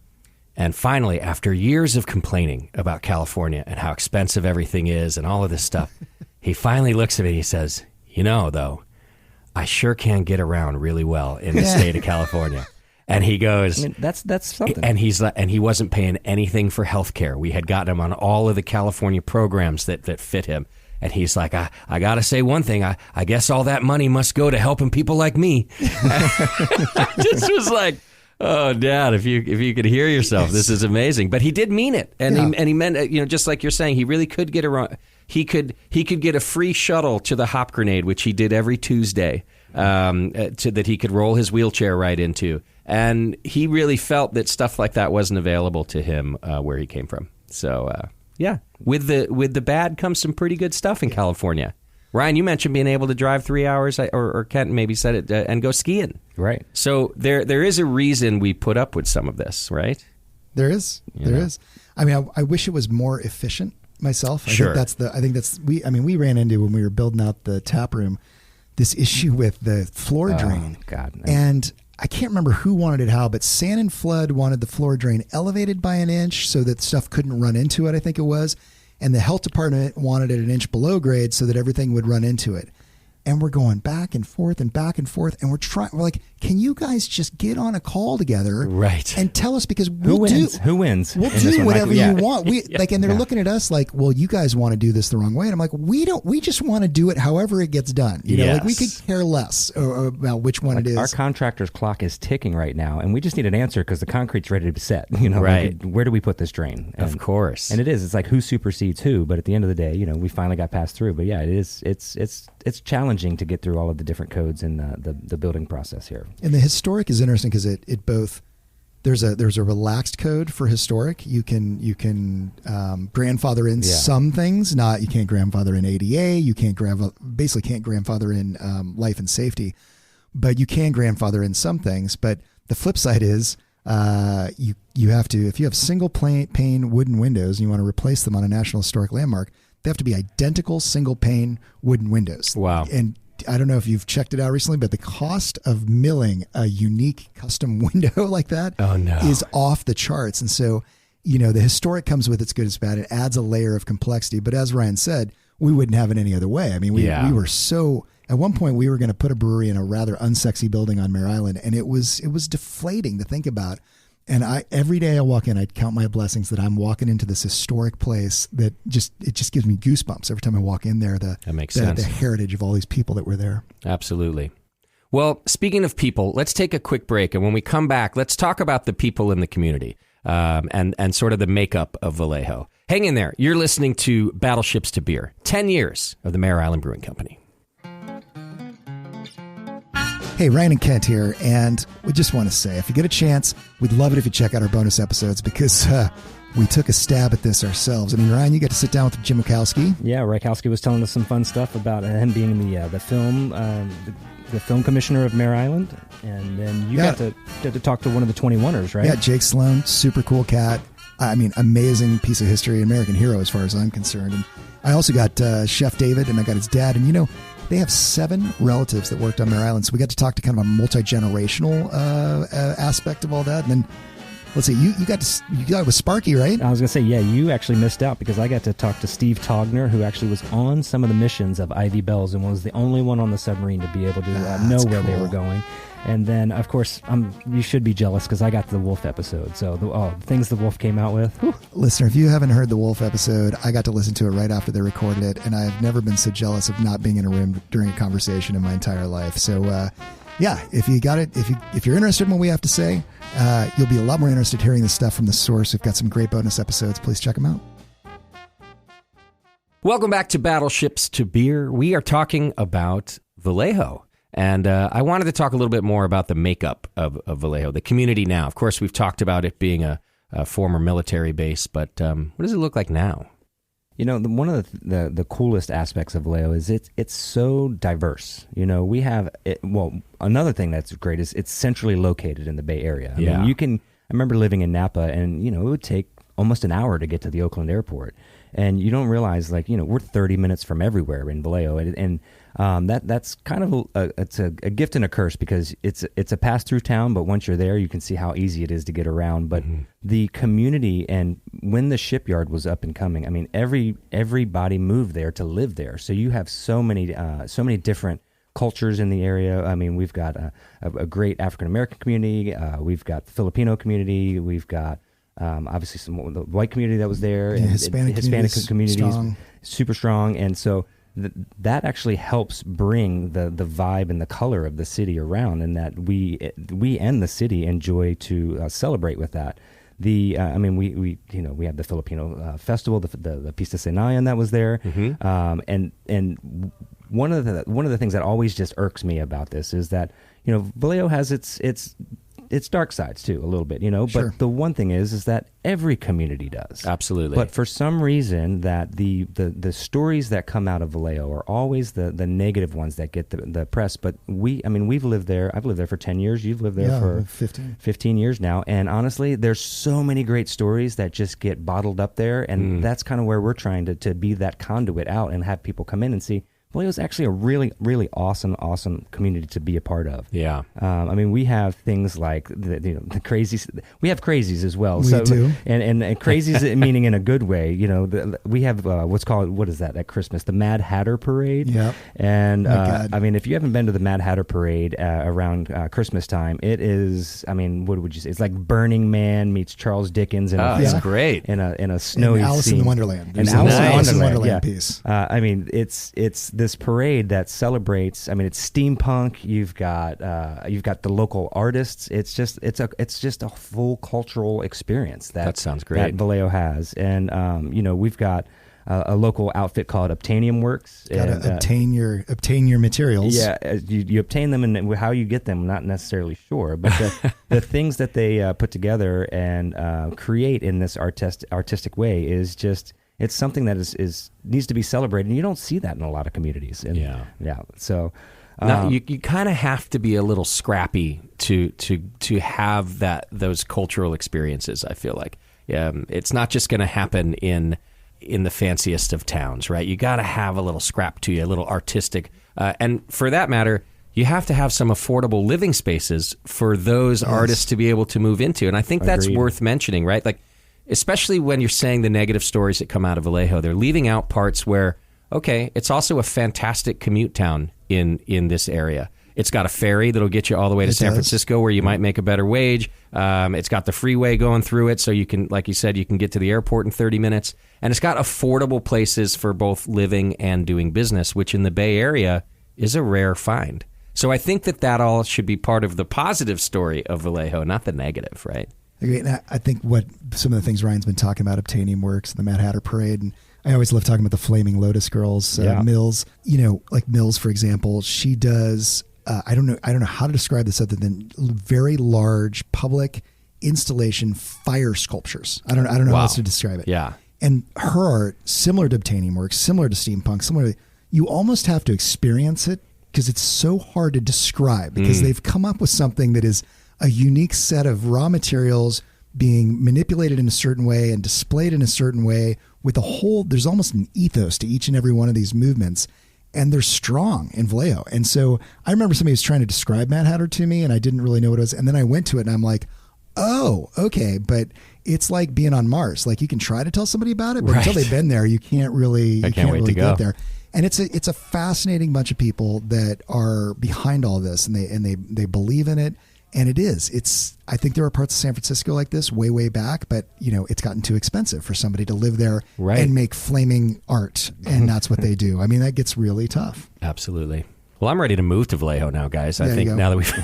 And finally, after years of complaining about California and how expensive everything is and all of this stuff, he finally looks at me and he says, though, I sure can get around really well in the state of California. And he goes, that's something. And he wasn't paying anything for health care. We had gotten him on all of the California programs that fit him. And he's like, I got to say one thing. I guess all that money must go to helping people like me. I just was like, oh, Dad, if you could hear yourself, this is amazing. But he did mean it. And he meant, just like you're saying, he really could get around. He could get a free shuttle to the Hop Grenade, which he did every Tuesday, that he could roll his wheelchair right into. And he really felt that stuff like that wasn't available to him where he came from. So, with the bad comes some pretty good stuff in California. Ryan, you mentioned being able to drive 3 hours, or Kent maybe said it, and go skiing. Right. So there is a reason we put up with some of this, right? There is. There is. I mean, I wish it was more efficient. Myself, I think we ran into when we were building out the tap room this issue with the floor drain. God, no. And I can't remember who wanted it how, but Sand and Flood wanted the floor drain elevated by an inch so that stuff couldn't run into it, I think it was. And the health department wanted it an inch below grade so that everything would run into it. And we're going back and forth, and we're like, can you guys just get on a call together, right, and tell us, because who wins? We'll do whatever you want. And they're looking at us like, well, you guys want to do this the wrong way, and I'm like, we just want to do it however it gets done. Like we could care less about which one it is. Our contractor's clock is ticking right now, and we just need an answer because the concrete's ready to be set. Right? Where do we put this drain? Of course, and it's like who supersedes who. But at the end of the day, we finally got passed through. But yeah, it's challenging to get through all of the different codes in the building process here. And the historic is interesting because it both there's a relaxed code for historic. You can grandfather in some things. You can't grandfather in ADA. You can't basically can't grandfather in life and safety, but you can grandfather in some things. But the flip side is you have to, if you have single pane wooden windows and you want to replace them on a National Historic Landmark, they have to be identical single pane wooden windows. Wow. And I don't know if you've checked it out recently, but the cost of milling a unique custom window like that is off the charts. And so, the historic comes with its good and bad. It adds a layer of complexity. But as Ryan said, we wouldn't have it any other way. I mean, we were so, at one point we were going to put a brewery in a rather unsexy building on Mare Island, and it was deflating to think about. And every day I walk in, I count my blessings that I'm walking into this historic place that it just gives me goosebumps every time I walk in there. That makes sense. The heritage of all these people that were there. Absolutely. Well, speaking of people, let's take a quick break. And when we come back, let's talk about the people in the community and sort of the makeup of Vallejo. Hang in there. You're listening to Battleships to Beer, 10 years of the Mare Island Brewing Company. Hey, Ryan and Kent here, and we just want to say, if you get a chance, we'd love it if you check out our bonus episodes, because we took a stab at this ourselves. I mean, Ryan, you got to sit down with Jim Rakowski. Yeah, Rakowski was telling us some fun stuff about him being the film commissioner of Mare Island, and then you got to talk to one of the 21ers, right? Yeah, Jake Sloan, super cool cat. I mean, amazing piece of history, American hero as far as I'm concerned. And I also got Chef David, and I got his dad, and they have 7 relatives that worked on Mare Island, so we got to talk to kind of a multi-generational aspect of all that. And then, let's see, you got with Sparky, right? I was going to say, yeah, you actually missed out, because I got to talk to Steve Togner, who actually was on some of the missions of Ivy Bells and was the only one on the submarine to be able to know where they were going. And then, of course, you should be jealous, because I got the Wolf episode. So the things the Wolf came out with. Whew. Listener, if you haven't heard the Wolf episode, I got to listen to it right after they recorded it, and I've never been so jealous of not being in a room during a conversation in my entire life. So, if you got it, if you're interested in what we have to say, you'll be a lot more interested hearing this stuff from the source. We've got some great bonus episodes. Please check them out. Welcome back to Battleships to Beer. We are talking about Vallejo. And I wanted to talk a little bit more about the makeup of Vallejo, the community now. Of course, we've talked about it being a former military base, but what does it look like now? One of the coolest aspects of Vallejo is it's so diverse. We have another thing that's great is it's centrally located in the Bay Area. I mean, I remember living in Napa, and it would take almost an hour to get to the Oakland airport, and you don't realize we're 30 minutes from everywhere in Vallejo, and that's kind of it's a gift and a curse, because it's a pass-through town, but once you're there, you can see how easy it is to get around. But the community, and when the shipyard was up and coming, I mean, everybody moved there to live there. So you have so many different cultures in the area. I mean, we've got a great African-American community. We've got the Filipino community. We've got obviously the white community that was there, and Hispanic communities super strong. And so that actually helps bring the vibe and the color of the city around, and that we and the city enjoy to celebrate with that. We have the Filipino festival, the Pista Senayan that was there, and one of the things that always just irks me about this is that Vallejo has its dark sides too, a little bit, Sure. But the one thing is that every community does. Absolutely. But for some reason, that the stories that come out of Vallejo are always the negative ones that get the press. But we've lived there. I've lived there for 10 years. You've lived there for 15 years now. And honestly, there's so many great stories that just get bottled up there. And that's kind of where we're trying to be that conduit out and have people come in and see, Vallejo is actually a really, really awesome community to be a part of. Yeah. We have things like the crazies. We have crazies as well. We do. And crazies meaning in a good way. We have what is that at Christmas? The Mad Hatter Parade. Yep. And if you haven't been to the Mad Hatter Parade around Christmas time, it is. What would you say? It's like Burning Man meets Charles Dickens. It's great in a snowy Alice scene. in Wonderland. An Alice in Wonderland piece. It's this parade that celebrates. It's steampunk. You've got the local artists. It's just a full cultural experience. That sounds great. That Vallejo has, and we've got a local outfit called Obtainium Works. Got to obtain your materials. Yeah, you obtain them, and how you get them, not necessarily sure. But the things that they put together and create in this artistic way is just, it's something that is needs to be celebrated. And you don't see that in a lot of communities. And, so. Now, you kind of have to be a little scrappy to have those cultural experiences. I feel like it's not just going to happen in the fanciest of towns, right? You got to have a little scrap to you, a little artistic, and for that matter, you have to have some affordable living spaces for those artists to be able to move into. And I think that's worth mentioning, right? Like, especially when you're saying the negative stories that come out of Vallejo, they're leaving out parts where, okay, it's also a fantastic commute town in this area. It's got a ferry that'll get you all the way to San Francisco, where you might make a better wage. It's got the freeway going through it, so you can, like you said, you can get to the airport in 30 minutes. And it's got affordable places for both living and doing business, which in the Bay Area is a rare find. So I think that all should be part of the positive story of Vallejo, not the negative, right? And I think what some of the things Ryan's been talking about, Obtainium Works and the Mad Hatter Parade, and I always love talking about the Flaming Lotus Girls, Mills. Like Mills, for example, she does. I don't know how to describe this other than very large public installation fire sculptures. I don't know how else to describe it. Yeah, and her art, similar to Obtainium Works, similar to steampunk, you almost have to experience it because it's so hard to describe, because they've come up with something that is a unique set of raw materials being manipulated in a certain way and displayed in a certain way, with there's almost an ethos to each and every one of these movements, and they're strong in Vallejo. And so I remember somebody was trying to describe Mad Hatter to me, and I didn't really know what it was. And then I went to it and I'm like, oh, okay. But it's like being on Mars. Like, you can try to tell somebody about it, but until they've been there, you can't really, get there. And it's a fascinating bunch of people that are behind all this, and they believe in it. And I think there are parts of San Francisco like this way back, but it's gotten too expensive for somebody to live there and make flaming art. And that's what they do. I mean, that gets really tough. Absolutely. Well, I'm ready to move to Vallejo now, guys. I think now that we've,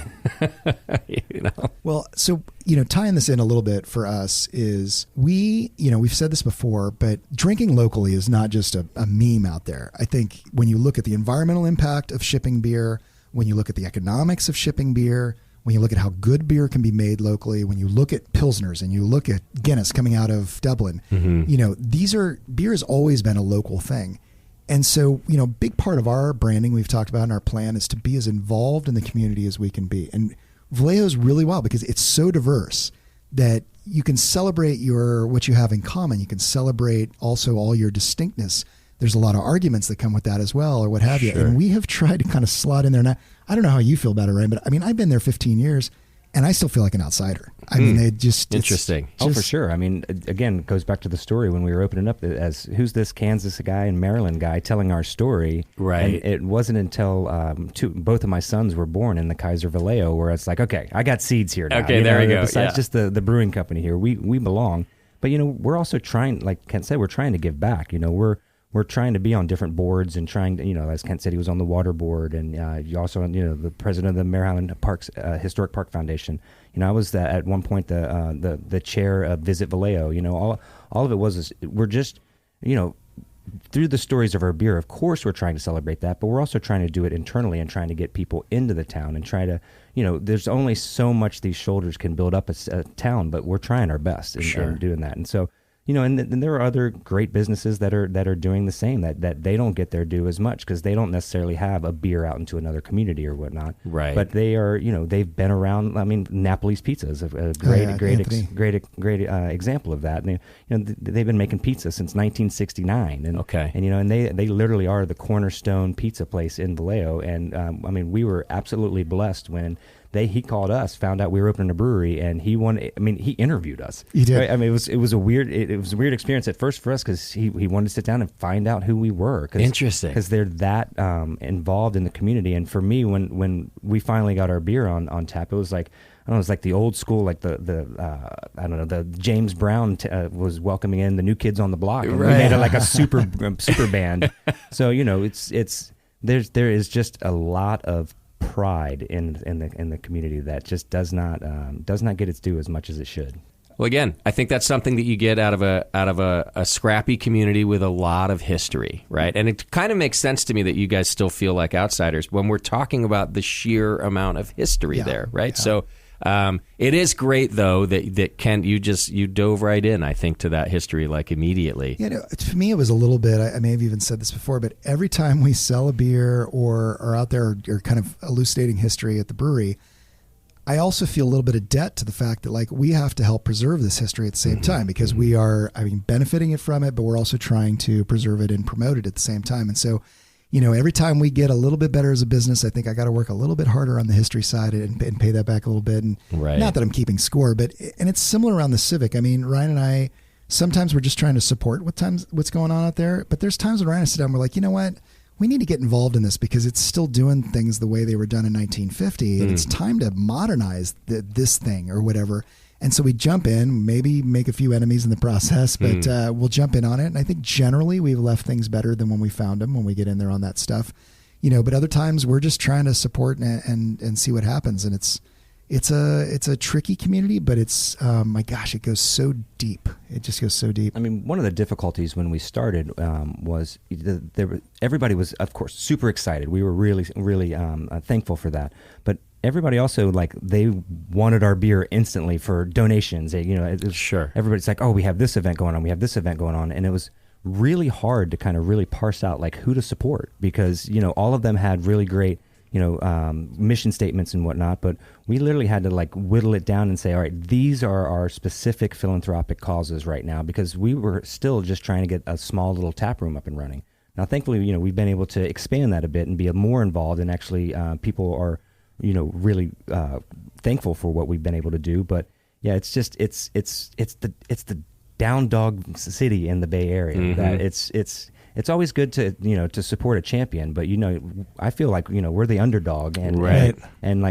Well, so, tying this in a little bit for us is we've said this before, but drinking locally is not just a meme out there. I think when you look at the environmental impact of shipping beer, when you look at the economics of shipping beer, when you look at how good beer can be made locally, when you look at Pilsners and you look at Guinness coming out of Dublin, beer has always been a local thing. And so, big part of our branding we've talked about in our plan is to be as involved in the community as we can be. And Vallejo's really well because it's so diverse that you can celebrate what you have in common. You can celebrate also all your distinctness. There's a lot of arguments that come with that as well, or what have you. And we have tried to kind of slot in there. Now, I don't know how you feel about it, Ryan, but I mean, I've been there 15 years and I still feel like an outsider. I mean, interesting. For sure. I mean, again, it goes back to the story when we were opening up as who's this Kansas guy and Maryland guy telling our story. Right. And it wasn't until both of my sons were born in the Kaiser Vallejo where it's like, okay, I got seeds here now. Okay, there we go. Besides just the brewing company here, we belong. But, we're also trying, like Kent said, we're trying to give back. We're trying to be on different boards and trying to, as Kent said, he was on the water board, and you also, the president of the Mare Island Parks Historic Park Foundation. I was at one point the chair of Visit Vallejo. All of it was we're just, through the stories of our beer. Of course, we're trying to celebrate that, but we're also trying to do it internally and trying to get people into the town and try to, there's only so much these shoulders can build up a town, but we're trying our best in doing that, and so. And there are other great businesses that are doing the same, that they don't get their due as much because they don't necessarily have a beer out into another community or whatnot. Right. But they are, they've been around. I mean, Napoli's Pizza is a great example of that. And they've been making pizza since 1969. And they literally are the cornerstone pizza place in Vallejo. And we were absolutely blessed when he called us, found out we were opening a brewery, and he interviewed us. He did. Right? I mean, it was a weird experience at first for us because he wanted to sit down and find out who we were. Interesting. Because they're that involved in the community. And for me, when we finally got our beer on tap, it was like, I don't know, it was like the old school, like the James Brown was welcoming in the new kids on the block, and we made it like a super band. So there is just a lot of pride in the community that just does not get its due as much as it should. Well, again, I think that's something that you get out of a scrappy community with a lot of history, right? And it kind of makes sense to me that you guys still feel like outsiders when we're talking about the sheer amount of history there, right? Yeah. So it is great, though, that Ken, you dove right in, I think, to that history like immediately. Yeah, for me, it was a little bit. I may have even said this before, but every time we sell a beer or are out there or kind of elucidating history at the brewery, I also feel a little bit of debt to the fact that like we have to help preserve this history at the same time because we are, benefiting it from it, but we're also trying to preserve it and promote it at the same time. And so, every time we get a little bit better as a business, I think I got to work a little bit harder on the history side and pay that back a little bit. And not that I'm keeping score, but it's similar around the Civic. I mean, Ryan and I, sometimes we're just trying to support what's going on out there. But there's times when Ryan and I sit down and we're like, you know what? We need to get involved in this because it's still doing things the way they were done in 1950. And it's time to modernize this thing or whatever. And so we jump in, maybe make a few enemies in the process, but we'll jump in on it. And I think generally we've left things better than when we found them when we get in there on that stuff. But other times we're just trying to support and see what happens. And it's a tricky community, but it's, my gosh, it goes so deep. It just goes so deep. I mean, one of the difficulties when we started was everybody was, of course, super excited. We were really, really thankful for that. But everybody also, they wanted our beer instantly for donations. Sure. Everybody's like, oh, we have this event going on. We have this event going on. And it was really hard to kind of really parse out who to support because, all of them had really great mission statements and whatnot, but we literally had to whittle it down and say, all right, these are our specific philanthropic causes right now, because we were still just trying to get a small little tap room up and running. Now, thankfully, we've been able to expand that a bit and be more involved, and actually people are, really thankful for what we've been able to do. But yeah, it's just, it's the down dog city in the Bay Area that it's always good to to support a champion, but I feel like we're the underdog, and right. and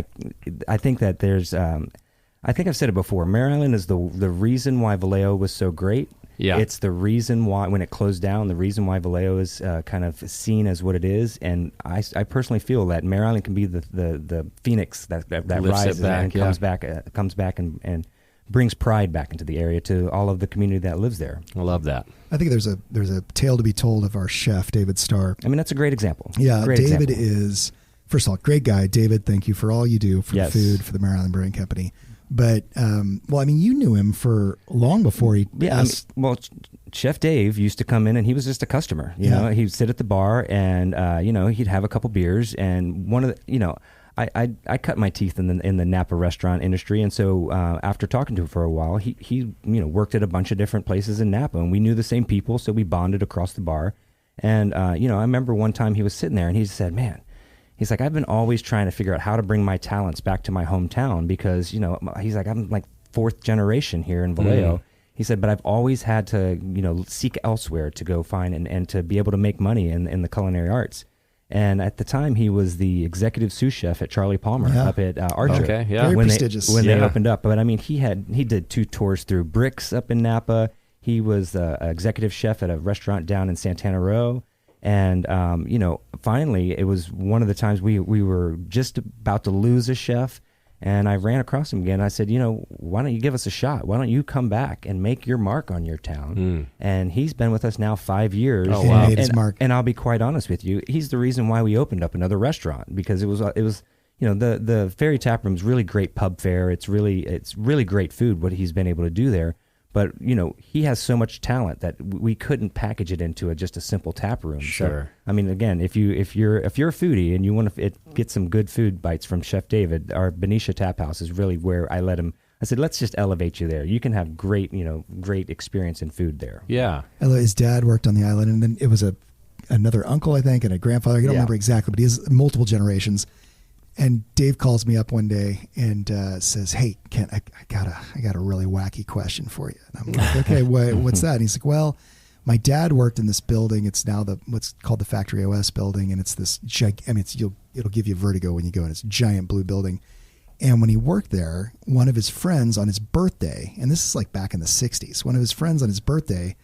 I think that there's I think I've said it before. Mare Island is the reason why Vallejo was so great. Yeah, it's the reason why when it closed down, the reason why Vallejo is kind of seen as what it is. And I personally feel that Mare Island can be the phoenix that rises and comes back and brings pride back into the area to all of the community that lives there. I love that. I think there's a tale to be told of our chef, David Starr. I mean, that's a great example. Yeah, David is, first of all, great guy. David, thank you for all you do for the food, for the Mare Island Brewing Company. But, you knew him for long before he... Yeah, Chef Dave used to come in and he was just a customer. You know, he'd sit at the bar and, he'd have a couple beers, and one of the, I cut my teeth in the Napa restaurant industry, and so after talking to him for a while, he worked at a bunch of different places in Napa, and we knew the same people, so we bonded across the bar. And I remember one time he was sitting there, and he said, "Man," he's like, "I've been always trying to figure out how to bring my talents back to my hometown because he's like, I'm fourth generation here in Vallejo." He said, "But I've always had to seek elsewhere to go find and to be able to make money in the culinary arts." And at the time, he was the executive sous chef at Charlie Palmer up at Archer. Okay, yeah. Very prestigious. When they opened up. But I mean, he did 2 tours through Bricks up in Napa. He was the executive chef at a restaurant down in Santana Row. And, finally, it was one of the times we were just about to lose a chef. And I ran across him again. I said, why don't you give us a shot? Why don't you come back and make your mark on your town? And he's been with us now 5 years. Oh, wow. He made his mark. And I'll be quite honest with you, he's the reason why we opened up another restaurant, because it was the Ferry Tap Room's really great pub fare. It's really great food, what he's been able to do there. But he has so much talent that we couldn't package it into just a simple tap room. Sure. So, I mean, again, if you're a foodie and you want to get some good food bites from Chef David, our Benicia Tap House is really where I let him. I said, let's just elevate you there. You can have great experience in food there. Yeah. His dad worked on the island, and then it was another uncle, I think, and a grandfather. I don't remember exactly, but he has multiple generations. And Dave calls me up one day and says, "Hey, Kent, I got a really wacky question for you." And I'm like, "Okay, what's that?" And he's like, "Well, my dad worked in this building. It's now what's called the Factory OS building, and it's this it'll give you vertigo when you go in. It's a giant blue building. And when he worked there, one of his friends on his birthday, and this is back in the 60s, one of his friends on his birthday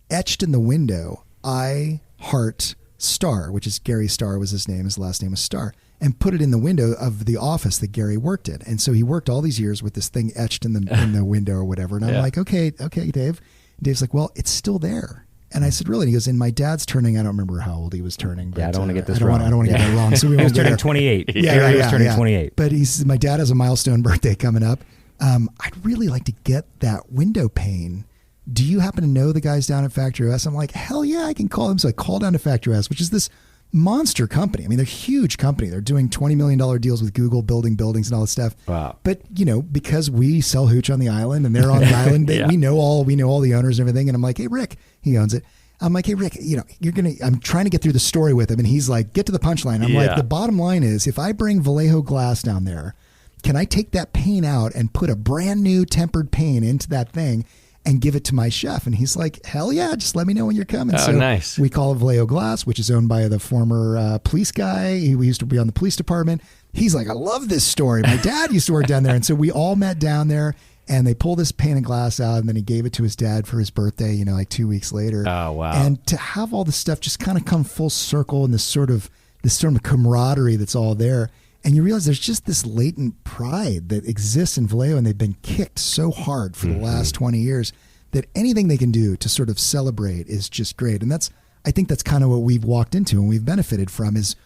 etched in the window, 'I heart Star,' which is Gary Starr was his name. His last name was Starr. and put it in the window of the office that Gary worked in. And so he worked all these years with this thing etched in the window or whatever. And I'm like, okay, Dave. And Dave's like, well, it's still there. And I said, really? And he goes, and my dad's turning, I don't remember how old he was turning. But, I don't want to get this wrong. I don't want to get that wrong. So he was turning 28. He was turning 28. But he says, my dad has a milestone birthday coming up. I'd really like to get that window pane. Do you happen to know the guys down at Factory OS? I'm like, hell yeah, I can call them. So I call down to Factory OS, which is this monster company. I mean, they're a huge company. They're doing $20 million deals with Google, building buildings and all this stuff. Wow. But, because we sell hooch on the island and they're on the island, we know all the owners and everything. And I'm like, hey, Rick, he owns it. I'm like, hey, Rick, I'm trying to get through the story with him. And he's like, get to the punchline. I'm like, the bottom line is if I bring Vallejo glass down there, can I take that pane out and put a brand new tempered pane into that thing and give it to my chef? And he's like, hell yeah, just let me know when you're coming. Oh, so nice. We call it Vallejo Glass, which is owned by the former police guy. He used to be on the police department. He's like, I love this story. My dad used to work down there. And so we all met down there and they pulled this pane of glass out and then he gave it to his dad for his birthday, like 2 weeks later. Oh, wow. And to have all this stuff just kind of come full circle and this sort of camaraderie that's all there. And you realize there's just this latent pride that exists in Vallejo, and they've been kicked so hard for the last 20 years that anything they can do to sort of celebrate is just great. And I think that's kind of what we've walked into and we've benefited from is,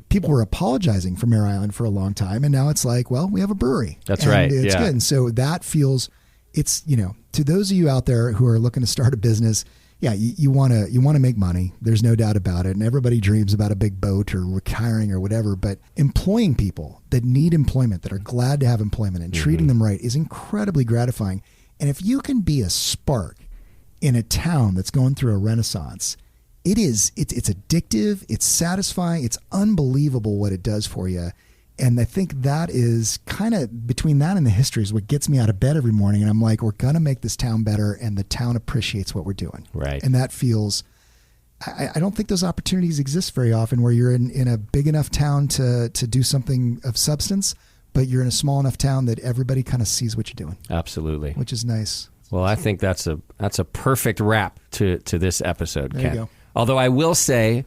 people were apologizing for Mare Island for a long time. And now it's like, well, we have a brewery. That's right. It's good. And so that feels, it's, to those of you out there who are looking to start a business, you want to make money. There's no doubt about it. And everybody dreams about a big boat or retiring or whatever. But employing people that need employment, that are glad to have employment and treating them right is incredibly gratifying. And if you can be a spark in a town that's going through a renaissance, it's addictive. It's satisfying. It's unbelievable what it does for you. And I think that is kind of between that and the history is what gets me out of bed every morning. And I'm like, we're going to make this town better. And the town appreciates what we're doing. Right. And that feels, I don't think those opportunities exist very often where you're in a big enough town to do something of substance, but you're in a small enough town that everybody kind of sees what you're doing. Absolutely. Which is nice. Well, I think that's a perfect wrap to this episode, There Ken. you go. Although I will say,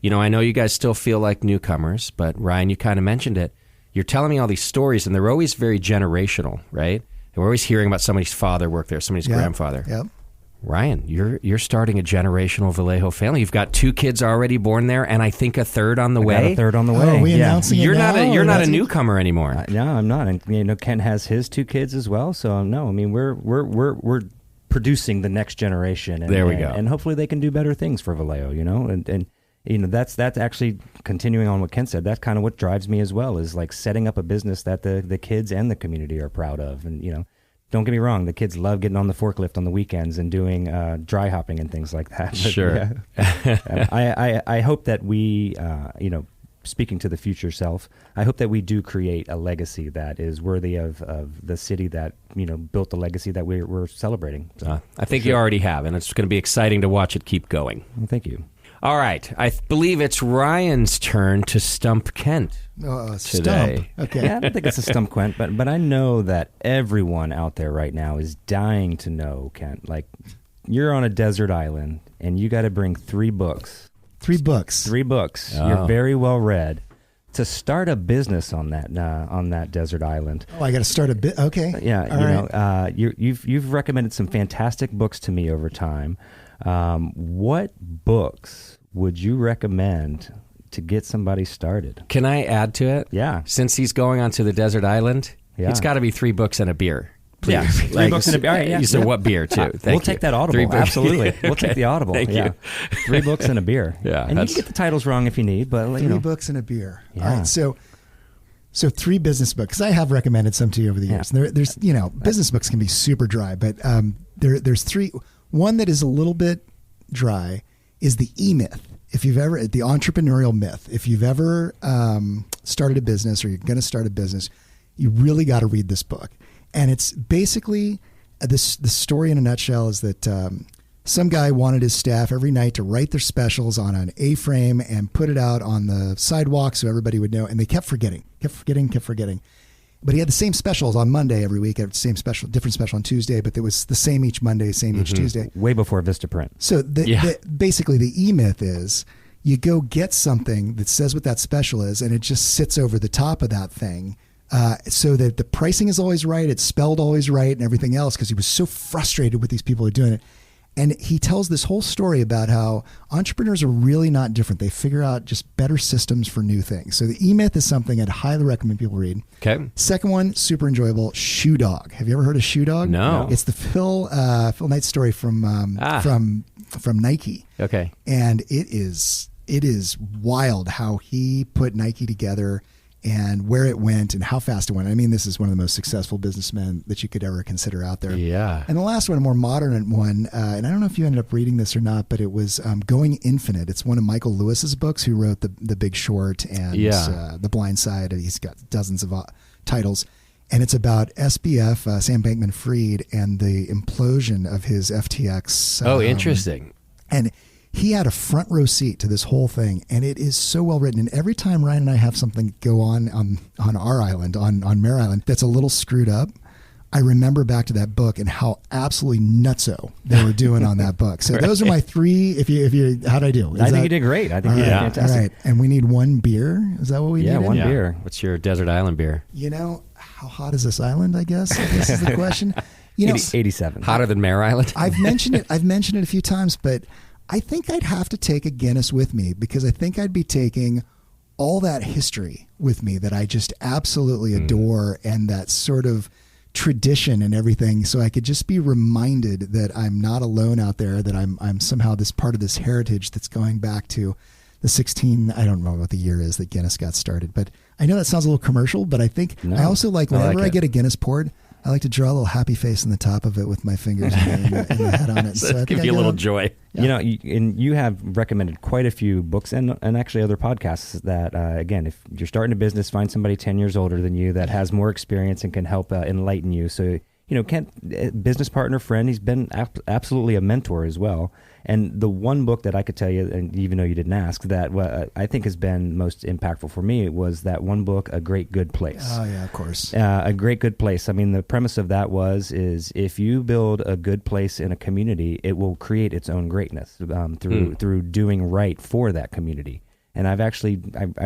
I know you guys still feel like newcomers, but Ryan, you kind of mentioned it. You're telling me all these stories, and they're always very generational, right? And we're always hearing about somebody's father worked there, somebody's grandfather. Yep. Ryan, you're starting a generational Vallejo family. You've got 2 kids already born there, and I think a third on the way. Got a third on the way. Are we announcing it You're now, not a newcomer anymore. No, I'm not. And Ken has his 2 kids as well. So no, I mean we're producing the next generation. And, there we go. And hopefully they can do better things for Vallejo. And that's actually continuing on what Ken said. That's kind of what drives me as well, is like setting up a business that the kids and the community are proud of. And, don't get me wrong, the kids love getting on the forklift on the weekends and doing dry hopping and things like that. But, sure. I hope that we, speaking to the future self, I hope that we do create a legacy that is worthy of the city that, built the legacy that we're celebrating. So, I think you already have, and it's going to be exciting to watch it keep going. Well, thank you. All right. I believe it's Ryan's turn to stump Kent today. Stump. Okay. Yeah, I don't think it's a stump, Quent, but I know that everyone out there right now is dying to know, Kent. Like, you're on a desert island, and you got to bring 3 books. 3 books. 3 books. Oh. You're very well read. To start a business on that desert island. Oh, I got to start a bit. Okay. Yeah. You've recommended some fantastic books to me over time. What books would you recommend to get somebody started? Can I add to it? Yeah. Since he's going onto the desert island, it's got to be 3 books and a beer. Please. Yeah, 3 books and a beer. All right, yeah. You said what beer, too? We'll take that Audible. Absolutely. We'll take the Audible. Thank you. 3 books and a beer. Yeah. And you can get the titles wrong if you need, but 3 books and a beer. Yeah. All right. So 3 business books, because I have recommended some to you over the years. Yeah. There's business books can be super dry, but there's 3. One that is a little bit dry is the E-Myth. If you've ever, the entrepreneurial myth, if you've ever started a business or you're going to start a business, you really got to read this book. And it's basically the story in a nutshell is that some guy wanted his staff every night to write their specials on an A-frame and put it out on the sidewalk so everybody would know. And they kept forgetting. But he had the same specials on Monday every week, different special on Tuesday, but it was the same each Monday, same each Tuesday. Way before Vistaprint. So basically the E-Myth is, you go get something that says what that special is, and it just sits over the top of that thing. So that the pricing is always right, it's spelled always right, and everything else, because he was so frustrated with these people who are doing it. And he tells this whole story about how entrepreneurs are really not different. They figure out just better systems for new things. So the E-Myth is something I'd highly recommend people read. Okay. Second one, super enjoyable, Shoe Dog. Have you ever heard of Shoe Dog? No. It's the Phil Knight story from Nike. Okay. And it is wild how he put Nike together and where it went and how fast it went. I mean, this is one of the most successful businessmen that you could ever consider out there. Yeah. And the last one, a more modern one, and I don't know if you ended up reading this or not, but it was Going Infinite. It's one of Michael Lewis's books, who wrote The Big Short and The Blind Side. He's got dozens of titles. And it's about SBF, Sam Bankman-Fried, and the implosion of his FTX. Interesting. And he had a front row seat to this whole thing, and it is so well written. And every time Ryan and I have something go on our island, on Mare Island, that's a little screwed up, I remember back to that book and how absolutely nutso they were doing on that book. So those are my three. If you, how'd I do? I think you did great. I think you did fantastic. All right, and we need one beer. Is that what we need? Yeah, one beer. What's your desert island beer? How hot is this island? I guess this is the question. 87. Hotter than Mare Island. I've mentioned it a few times, but I think I'd have to take a Guinness with me, because I think I'd be taking all that history with me that I just absolutely adore, and that sort of tradition and everything. So I could just be reminded that I'm not alone out there, that I'm somehow this part of this heritage that's going back to the 16, I don't know what the year is that Guinness got started, but I know that sounds a little commercial, but I think I also like, whenever I get a Guinness poured, I like to draw a little happy face on the top of it with my fingers and the head on it. So give you a little joy. Yeah. You have recommended quite a few books and actually other podcasts that, again, if you're starting a business, find somebody 10 years older than you that has more experience and can help enlighten you. So, Kent, business partner, friend, he's been absolutely a mentor as well. And the one book that I could tell you, and even though you didn't ask, that I think has been most impactful for me was that one book, A Great Good Place. Oh, yeah, of course. A Great Good Place. I mean, the premise of that is if you build a good place in a community, it will create its own greatness through doing right for that community. And I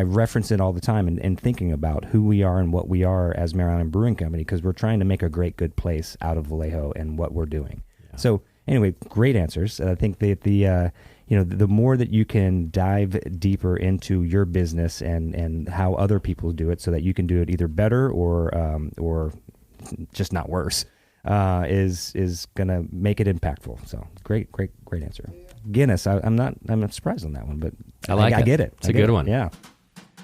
reference it all the time in thinking about who we are and what we are as Mare Island Brewing Company, because we're trying to make a great good place out of Vallejo and what we're doing. Yeah. So anyway, great answers. I think that the more that you can dive deeper into your business and how other people do it, so that you can do it either better or just not worse, is going to make it impactful. So great answer. Guinness. I'm not surprised on that one, but I get it. It's a good one. Yeah.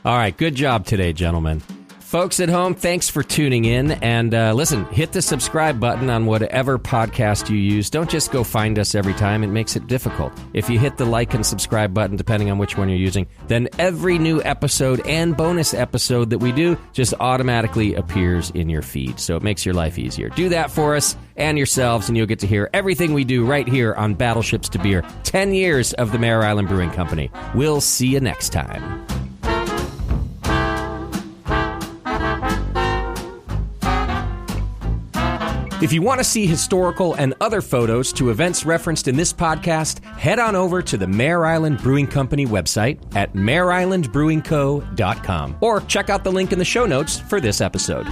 All right. Good job today, gentlemen. Folks at home, thanks for tuning in. And listen, hit the subscribe button on whatever podcast you use. Don't just go find us every time. It makes it difficult. If you hit the like and subscribe button, depending on which one you're using, then every new episode and bonus episode that we do just automatically appears in your feed. So it makes your life easier. Do that for us and yourselves, and you'll get to hear everything we do right here on Battleships to Beer. 10 years of the Mare Island Brewing Company. We'll see you next time. If you want to see historical and other photos to events referenced in this podcast, head on over to the Mare Island Brewing Company website at mareislandbrewingco.com or check out the link in the show notes for this episode.